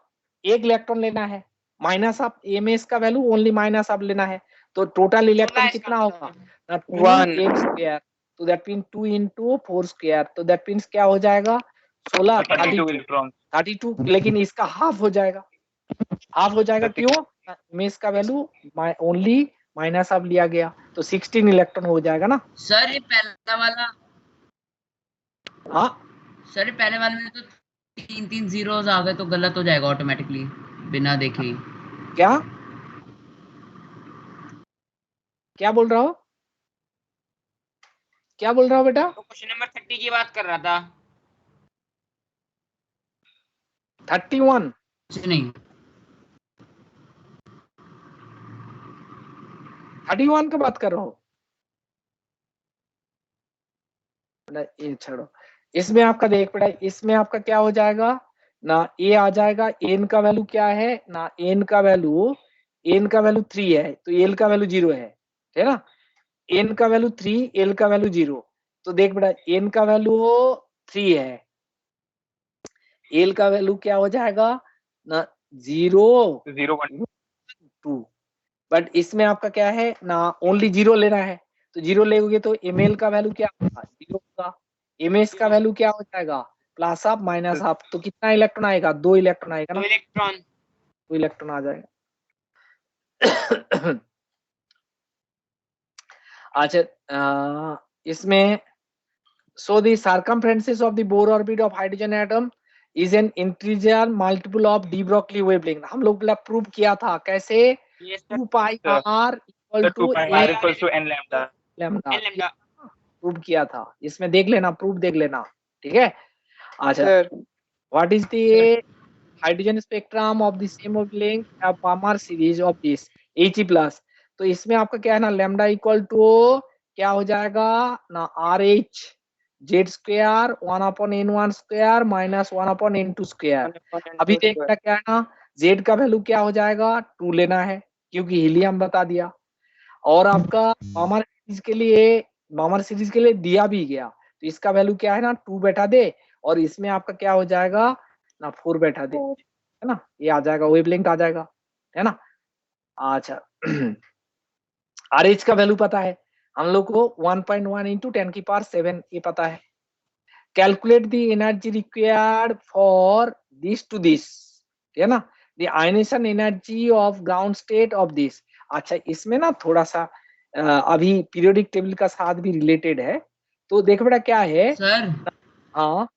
एक इलेक्ट्रॉन लेना है, माइनस आप ms का वैल्यू ओनली माइनस आप लेना है, तो टोटल इलेक्ट्रॉन कितना होगा ना 2n स्क्वायर, तो दैट मीन 2 into 4 स्क्वायर, तो दैट मीन्स क्या हो जाएगा 16 32, लेकिन इसका हाफ हो जाएगा, हाफ हो जाएगा, क्यों? ms का वैल्यू ओनली माइनस आप लिया गया, तो 16 इलेक्ट्रॉन हो जाएगा ना सर ये पहला वाला, हाँ सर ये पहले वाले में तो 3 zeros आ गए तो गलत हो जाएगा ऑटोमेटिकली बिना देखे ही। क्या बोल रहा हो, क्या बोल रहा हो बेटा? तो क्वेश्चन नंबर 30 की बात कर रहा था। 31 कुछ नहीं, 31 का बात कर रहा हो ना, ये छोड़ो। इसमें आपका देख पड़ा, इसमें आपका क्या हो जाएगा ना, ये आ जाएगा n का वैल्यू क्या है ना, n का वैल्यू 3 है, तो l का वैल्यू 0 है ना, n का वैल्यू 3 l का वैल्यू 0, तो देख बेटा n का वैल्यू 3 है, l का वैल्यू क्या हो जाएगा ना 0 1 2, बट इसमें आपका क्या है ना ओनली 0 लेना है, तो 0 लेोगे तो ml का वैल्यू क्या होगा 0 होगा, ms का वैल्यू क्या हो जाएगा प्लस हाफ माइनस हाफ, तो कितना इलेक्ट्रॉन आएगा 2 इलेक्ट्रॉन आएगा ना, 2 इलेक्ट्रॉन आ जाएगा। अच्छा, इसमें so the circumferences of the Bohr orbit of hydrogen atom is an integer multiple of de Broglie wavelength, हम लोग प्रूव किया था कैसे, 2 pi r equal to n lambda prove किया था, इसमें देख लेना, प्रूफ देख लेना, ठीक है। अच्छा, what is the hydrogen spectrum of the same wavelength of Palmer series of this He plus, तो इसमें आपका क्या है ना, लैम्डा इक्वल टू क्या हो जाएगा ना, R H Z square 1/n1 square minus 1/n2 square. अभी देखना क्या है ना, जेड का वैल्यू क्या हो जाएगा, 2 लेना है क्योंकि हीलियम बता दिया, और आपका मामर सीरीज के लिए दिया भी गया, तो इसका वैल्यू क्या है ना, 2 बैठा दे, और इसमें आपका क्या हो जाएगा ना, 4 बैठा दे, है ना, ये आ जाएगा, वेवलेंथ आ जाएगा, है ना। अच्छा आर एच का वैल्यू पता है हम लोग को 1.1 इंटू 10⁻7 ये पता है। Calculate the energy required for this to this, है ना, the ionisation energy of ground state of this. अच्छा इसमें ना थोड़ा सा अभी पीरियोडिक टेबल का साथ भी रिलेटेड है, तो देखो बेटा क्या है सर। हाँ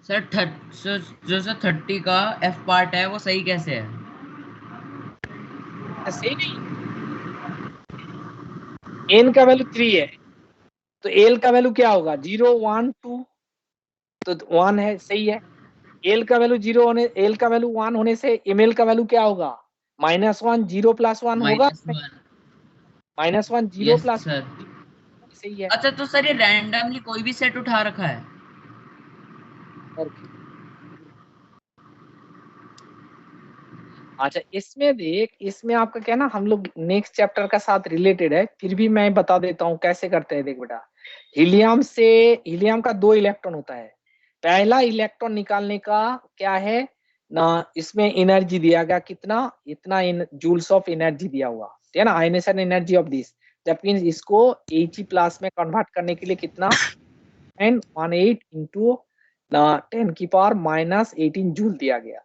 सर जो सर 30 का एफ पार्ट है वो सही कैसे है? सही नहीं, एन का वैल्यू 3 है तो एल का वैल्यू क्या होगा, 0 1 2, तो 1 है, सही है। एल का वैल्यू 0 होने, एल का वैल्यू 1 होने से एम एल का वैल्यू क्या होगा, -1 0 + 1 होगा, -1 0 यस प्लस सर। सही है। अच्छा तो सर ये रैंडमली कोई भी सेट उठा रखा है? अच्छा इसमें देख, इसमें आपका क्या ना, हम लोग नेक्स्ट चैप्टर का साथ रिलेटेड है, फिर भी मैं बता देता हूँ कैसे करते हैं। देख बेटा, हीलियम का 2 इलेक्ट्रॉन होता है, पहला इलेक्ट्रॉन निकालने का क्या है ना, इसमें एनर्जी दिया गया कितना, इतना जूल्स ऑफ एनर्जी दिया हुआ है ना, ionisation energy of this, that means इसको He+ में कन्वर्ट करने के लिए कितना 18 इंटू 10⁻18 जूल दिया गया।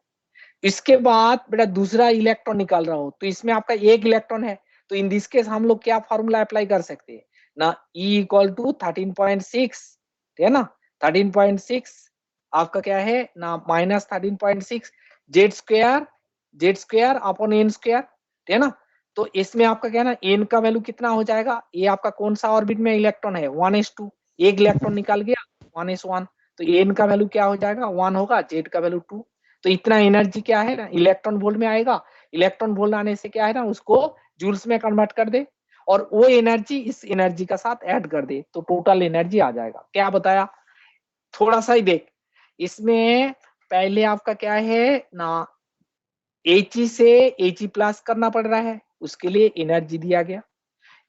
इसके बाद बेटा दूसरा इलेक्ट्रॉन निकाल रहा हो, तो इसमें आपका एक इलेक्ट्रॉन है, तो इन दिस केस हम लोग क्या फॉर्मूला अप्लाई कर सकते हैं ना, E = 13.6, है ना, 13.6 आपका क्या है ना, -13.6 Z² है ना। तो इसमें आपका क्या है ना, n का वैल्यू कितना हो जाएगा, ये आपका कौन सा ऑर्बिट में इलेक्ट्रॉन है 1s2, एक इलेक्ट्रॉन निकाल गया 1s1, तो n का वैल्यू क्या हो जाएगा 1 होगा, Z का वैल्यू 2, तो इतना एनर्जी क्या है ना इलेक्ट्रॉन वोल्ट में आएगा, इलेक्ट्रॉन वोल्ट आने से क्या है ना, उसको जूल्स में कन्वर्ट कर दे और वो एनर्जी इस एनर्जी का साथ ऐड कर दे, तो टोटल एनर्जी आ जाएगा। क्या बताया, थोड़ा सा ही देख, इसमें पहले आपका क्या है ना, He से He+ करना पड़ रहा है, उसके लिए एनर्जी दिया गया।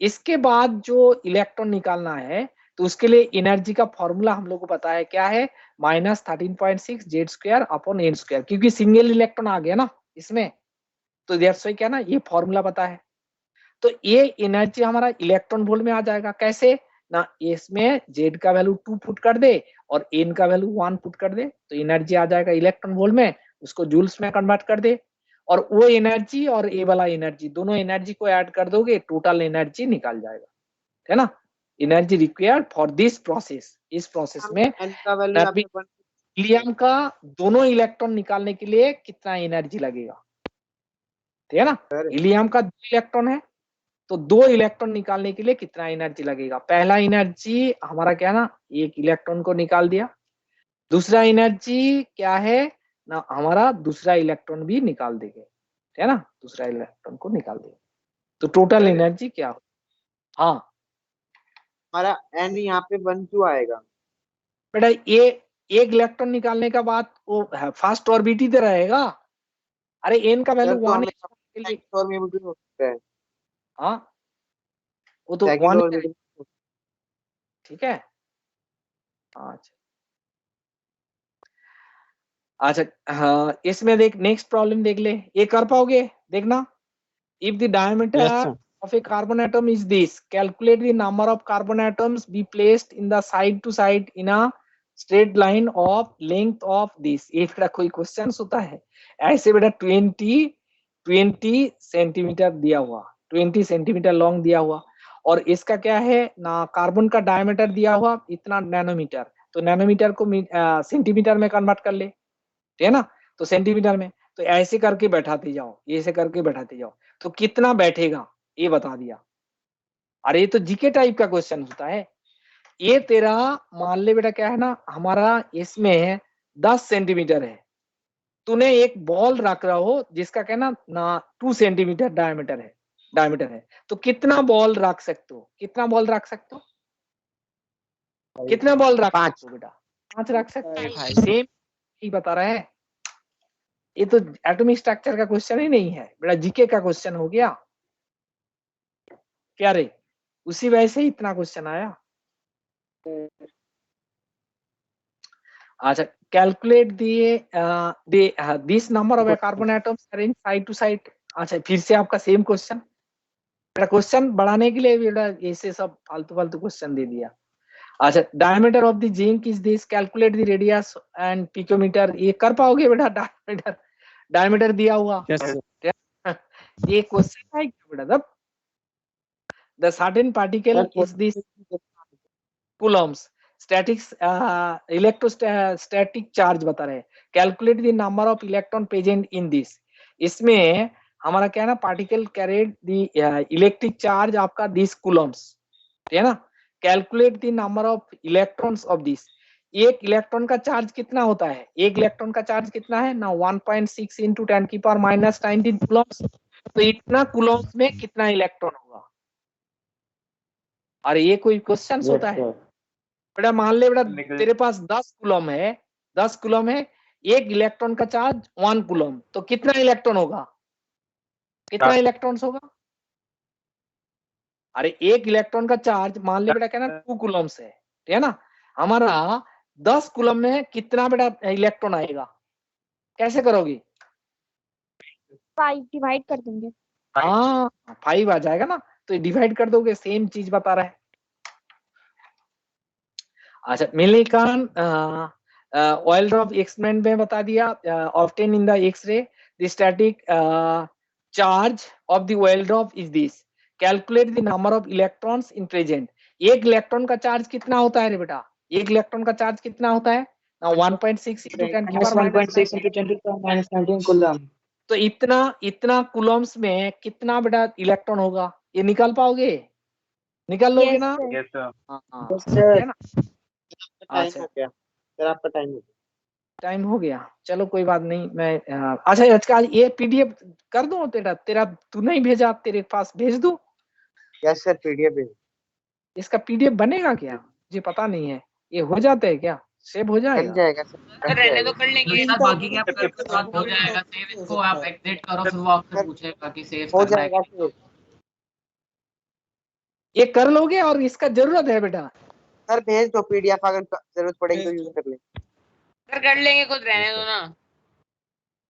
इसके बाद जो इलेक्ट्रॉन निकालना है, तो उसके लिए एनर्जी का फॉर्मूला हम लोग को पता है, क्या है -13.6 Z²/n², क्योंकि सिंगल इलेक्ट्रॉन आ गया ना इसमें, तो दैट्स व्हाई क्या ना, ये फॉर्मूला पता है। तो ये एनर्जी हमारा इलेक्ट्रॉन वोल्ट में आ जाएगा, कैसे ना, इसमें Z का वैल्यू 2 पुट कर दे और n का वैल्यू 1 पुट कर दे, तो एनर्जी आ जाएगा इलेक्ट्रॉन वोल्ट में, उसको जूल्स में कन्वर्ट कर दे, और वो एनर्जी और ए वाला एनर्जी, दोनों एनर्जी को ऐड कर दोगे, टोटल एनर्जी निकाल जाएगा, है ना। Energy required for this process, इस प्रोसेस में हीलियम का दोनों इलेक्ट्रॉन निकालने के लिए कितना एनर्जी लगेगा, ठीक है ना। हीलियम का 2 इलेक्ट्रॉन है, तो 2 इलेक्ट्रॉन निकालने के लिए कितना एनर्जी लगेगा, पहला एनर्जी हमारा क्या ना, एक इलेक्ट्रॉन को निकाल दिया, दूसरा एनर्जी क्या है ना, हमारा दूसरा इलेक्ट्रॉन भी निकाल देंगे, है ना, दूसरा इलेक्ट्रॉन को निकाल देंगे, तो टोटल एनर्जी क्या हो। हाँ हमारा n यहाँ पे 1 क्यों आएगा बेटा, ये एक इलेक्ट्रॉन निकालने का बाद वो फर्स्ट ऑर्बिट ही तो रहेगा, अरे n का वैल्यू 1 है, और में भी हो सकता है, हाँ वो तो सेकंड 1 ऑर्बिट, ठीक है। अच्छा अच्छा हाँ, इसमें देख नेक्स्ट प्रॉब्लम देख ले, ये कर पाओगे, देखना, if the diameter of a carbon atom is this, calculate the number of carbon atoms be placed in the side to side in a straight line of length of this। एक बेटा कोई question होता है ऐसे बेटा, 20 centimetre दिया हुआ, 20 centimetre long दिया हुआ, और इसका क्या है ना, कार्बन का डायमीटर दिया हुआ इतना नैनोमीटर, तो नैनोमीटर को सेंटीमीटर में कन्वर्ट कर ले, है ना, तो सेंटीमीटर में, तो ऐसे करके बैठाते जाओ, ऐसे करके बैठाते जाओ, तो कितना बैठेगा ये बता दिया। अरे ये तो जीके टाइप का क्वेश्चन होता है। ये तेरा मान ले बेटा क्या है ना, हमारा इसमें 10 सेंटीमीटर है, तूने एक बॉल रख रहा हो जिसका क्या ना 2 सेंटीमीटर डायमीटर है, डायमीटर है, तो कितना बॉल रख सकते हो? कितना बॉल रख सकते हो? कितना बॉल रख सकते हो बेटा? 5 रख सकते हो। सेम ही बता रहा है, ये तो एटॉमिक स्ट्रक्चर का क्वेश्चन ही नहीं है बेटा, जीके का क्वेश्चन हो गया क्या रे? उसी वजह से इतना क्वेश्चन आया। अच्छा, calculate this number of carbon atoms arrange side to side. अच्छा, फिर से आपका सेम क्वेश्चन। बेटा क्वेश्चन बढ़ाने के लिए बेटा ऐसे सब फालतू फालतू क्वेश्चन दे दिया। अच्छा, diameter of the zinc is this, calculate the radius and picometre. ये कर पाओगे बेटा? डायमीटर दिया हुआ। ये क्वेश्चन है क्या बेटा? तब the certain particle is this Coulomb's, statics electrostatic charge बता रहे हैं। Calculate the number of electron present in this. इसमें हमारा क्या है ना, particle carried the electric charge आपका दिस कूलम्स, है ना। Calculate the number of electrons of this. एक इलेक्ट्रॉन का चार्ज कितना होता है? एक इलेक्ट्रॉन का चार्ज कितना है ना? 1.6 इंटू 10⁻⁻19 कूलम्स। तो इतना कूलम्स में कितना इलेक्ट्रॉन होगा? अरे ये कोई क्वेश्चन होता है बेटा? मान ले बेटा तेरे पास 10 कूलम है, 10 कूलम है, एक इलेक्ट्रॉन का चार्ज 1 कूलम, तो कितना इलेक्ट्रॉन होगा? कितना इलेक्ट्रॉन्स होगा? अरे एक इलेक्ट्रॉन का चार्ज मान ले बेटा क्या ना 2 कूलम्स है ना। हमारा 10 कूलम में कितना बेटा इलेक्ट्रॉन आएगा? कैसे करोगे? 5 डिवाइड कर देंगे। हाँ 5 आ जाएगा ना, तो डिवाइड कर दोगे, सेम चीज बता रहा है। अच्छा, मिलिकन ऑयल ड्रॉप एक्सपेरिमेंट में बता दिया, obtain in the x-ray the static charge of the oil drop is this, calculate the number of electrons in present. एक इलेक्ट्रॉन का चार्ज कितना होता है रे बेटा? एक इलेक्ट्रॉन का चार्ज कितना होता है? 1.6 into 10⁻⁻19 कूलम। तो इतना कूलम्स में कितना बेटा इलेक्ट्रॉन होगा? ये निकाल पाओगे? निकाल लोगे ना? Yes sir. हाँ, सर है ना। टाइम अच्छा, हो गया सर, आपका टाइम हो गया। टाइम हो गया, चलो कोई बात नहीं। मैं अच्छा आज ये पीडीएफ कर दूं तेरा तू नहीं भेजा, तेरे पास भेज दूं? यस सर, पीडीएफ भेज। इसका पीडीएफ बनेगा क्या? मुझे पता नहीं है, ये हो जाता है क्या? सेव हो बन जाएगा? जाएगा सर, सर रहने तो कर लेंगे। सर बाकी क्या आपके साथ हो जाएगा सेव, इसको आप एग्जिट करो फिर वो आपसे पूछेगा कि सेव हो करना है जाएगा कि सर। ये कर लोगे? और इसका जरूरत है बेटा? सर भेज दो पीडीएफ, अगर जरूरत पड़ेगी तो यूज कर ले। सर कर लेंगे, खुद रहने दो ना।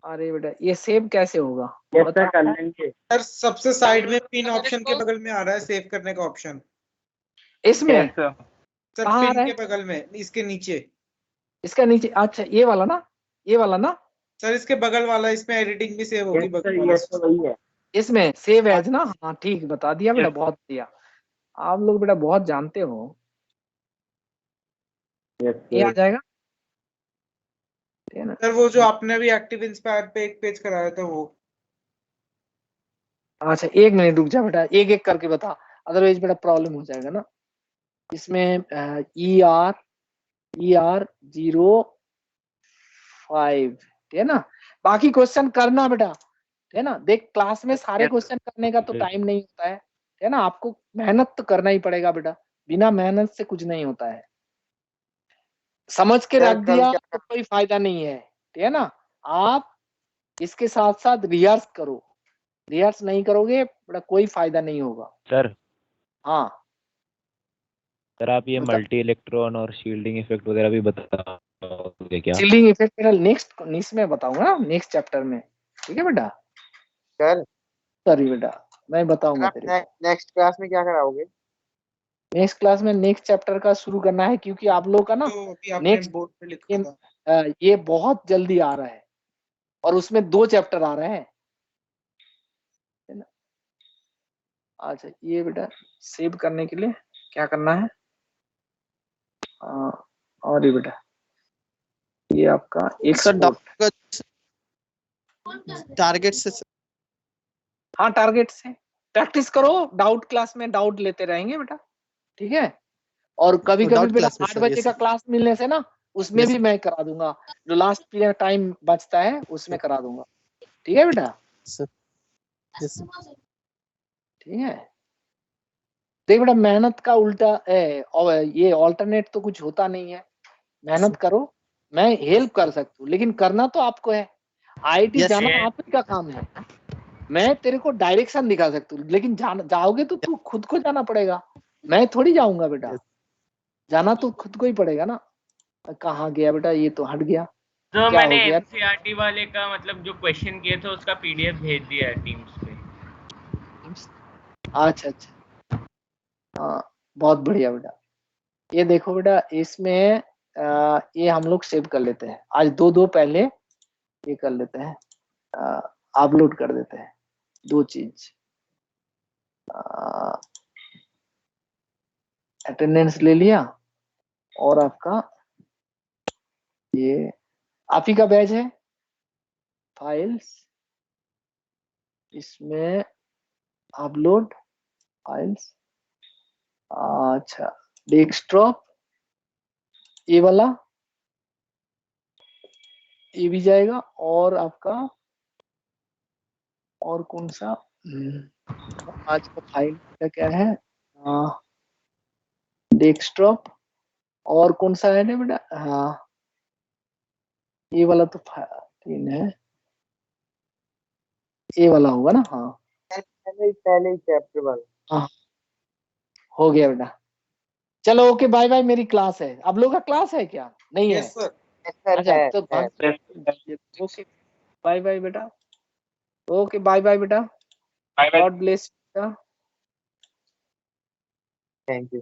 अरे बेटा ये सेव कैसे होगा? यस सर, कर लेंगे। सर सबसे साइड में पिन ऑप्शन के बगल में आ रहा है सेव करने का ऑप्शन। इसमें यस सर। सर कहाँ आ पिन रहा के है? बगल में, इसके नीचे। इसका नीचे? अच्छा ये वाला ना, ये वाला ना। सर इसके बगल वाला, इसमें एडिटिंग भी सेव होगी बगल वाला। यस सर, वही है। इसमें सेव एज ना? हाँ ठीक बता दिया बेटा, बहुत दिया। आप लोग बेटा बहुत जानते हो। ये आ जाएगा, है ना। सर वो जो आपने भी एक्टिव इंस्पायर पे एक पेज कराया था वो। अच्छा एक मिनट रुक जा बेटा, एक एक करके बता, अदरवाइज बेटा प्रॉब्लम हो जाएगा ना। इसमें ER 05 है ना। बाकी क्वेश्चन करना बेटा, है ना। देख क्लास में सारे क्वेश्चन करने का तो टाइम नहीं होता है ना। आपको मेहनत तो करना ही पड़ेगा बेटा, बिना मेहनत से कुछ नहीं होता है। समझ के रख दिया तो कोई फायदा नहीं है ना। आप इसके साथ साथ रिहर्स करो, रिहर्स नहीं करोगे बेटा कोई फायदा नहीं होगा। सर हाँ सर आप ये बता। मल्टी इलेक्ट्रॉन और शील्डिंग इफेक्ट वगैरह भी बताओगे क्या? शील्डिंग इफेक्ट बेटा नेक्स्ट इसमें बताऊंगा ना, नेक्स्ट चैप्टर में, ठीक है बेटा। सर सॉरी बेटा, मैं बताऊंगा तेरे को। नेक्स्ट क्लास में क्या कराओगे? नेक्स्ट क्लास में नेक्स्ट चैप्टर का शुरू करना है, क्योंकि आप लोग का ना तो अभी आपने नेक्स्ट बोर्ड पे लिखा था। ये बहुत जल्दी आ रहा है और उसमें 2 चैप्टर आ रहे हैं, है ना। अच्छा ये बेटा सेव करने के लिए क्या करना है? और ये बेटा ये आपका एक टारगेट से। हाँ टारगेट से प्रैक्टिस करो, डाउट क्लास में डाउट लेते रहेंगे बेटा, ठीक है। और कभी कभी बेटा 8 बजे का क्लास मिलने से ना, उसमें भी मैं करा दूंगा, जो लास्ट पीरियड टाइम बचता है उसमें करा दूंगा, ठीक है बेटा। ठीक है, देख बेटा मेहनत का उल्टा और ये ऑल्टरनेट तो कुछ होता नहीं है। मेहनत करो, मैं हेल्प कर सकता हूँ, लेकिन करना तो आपको है। आईआईटी Yes, जाना sir. आप ही का काम है। मैं तेरे को डायरेक्शन दिखा सकता हूँ, लेकिन जाओगे तो तू खुद को जाना पड़ेगा, मैं थोड़ी जाऊंगा बेटा। जाना तो खुद को ही पड़ेगा ना। कहाँ गया बेटा, ये तो हट गया। जो क्या मैंने हो गया? एनसीईआरटी वाले का मतलब जो क्वेश्चन किए थे उसका पीडीएफ भेज दिया है टीम्स पे। अच्छा अच्छा, हाँ बहुत बढ़िया बेटा। ये देखो बेटा, इसमें ये हम लोग सेव कर लेते हैं। आज दो पहले ये कर लेते हैं, अपलोड कर देते हैं 2 चीज। अटेंडेंस ले लिया, और आपका ये आप ही का बैच है। फाइल्स, इसमें अपलोड फाइल्स। अच्छा, डेस्कटॉप ये वाला, ये भी जाएगा। और आपका और कौन सा आज का फाइल का क्या है, डेस्कटॉप। और कौन सा है ना बेटा, हाँ ये वाला तो 3 है, ये वाला होगा ना। हाँ पहले ही चैप्टर वाला। हाँ हो गया बेटा। चलो ओके, बाय बाय। मेरी क्लास है। आप लोगों का क्लास है क्या? नहीं है? अच्छा तो ओके, बाय बाय बेटा। ओके बाय बाय बेटा। God bless. Thank you.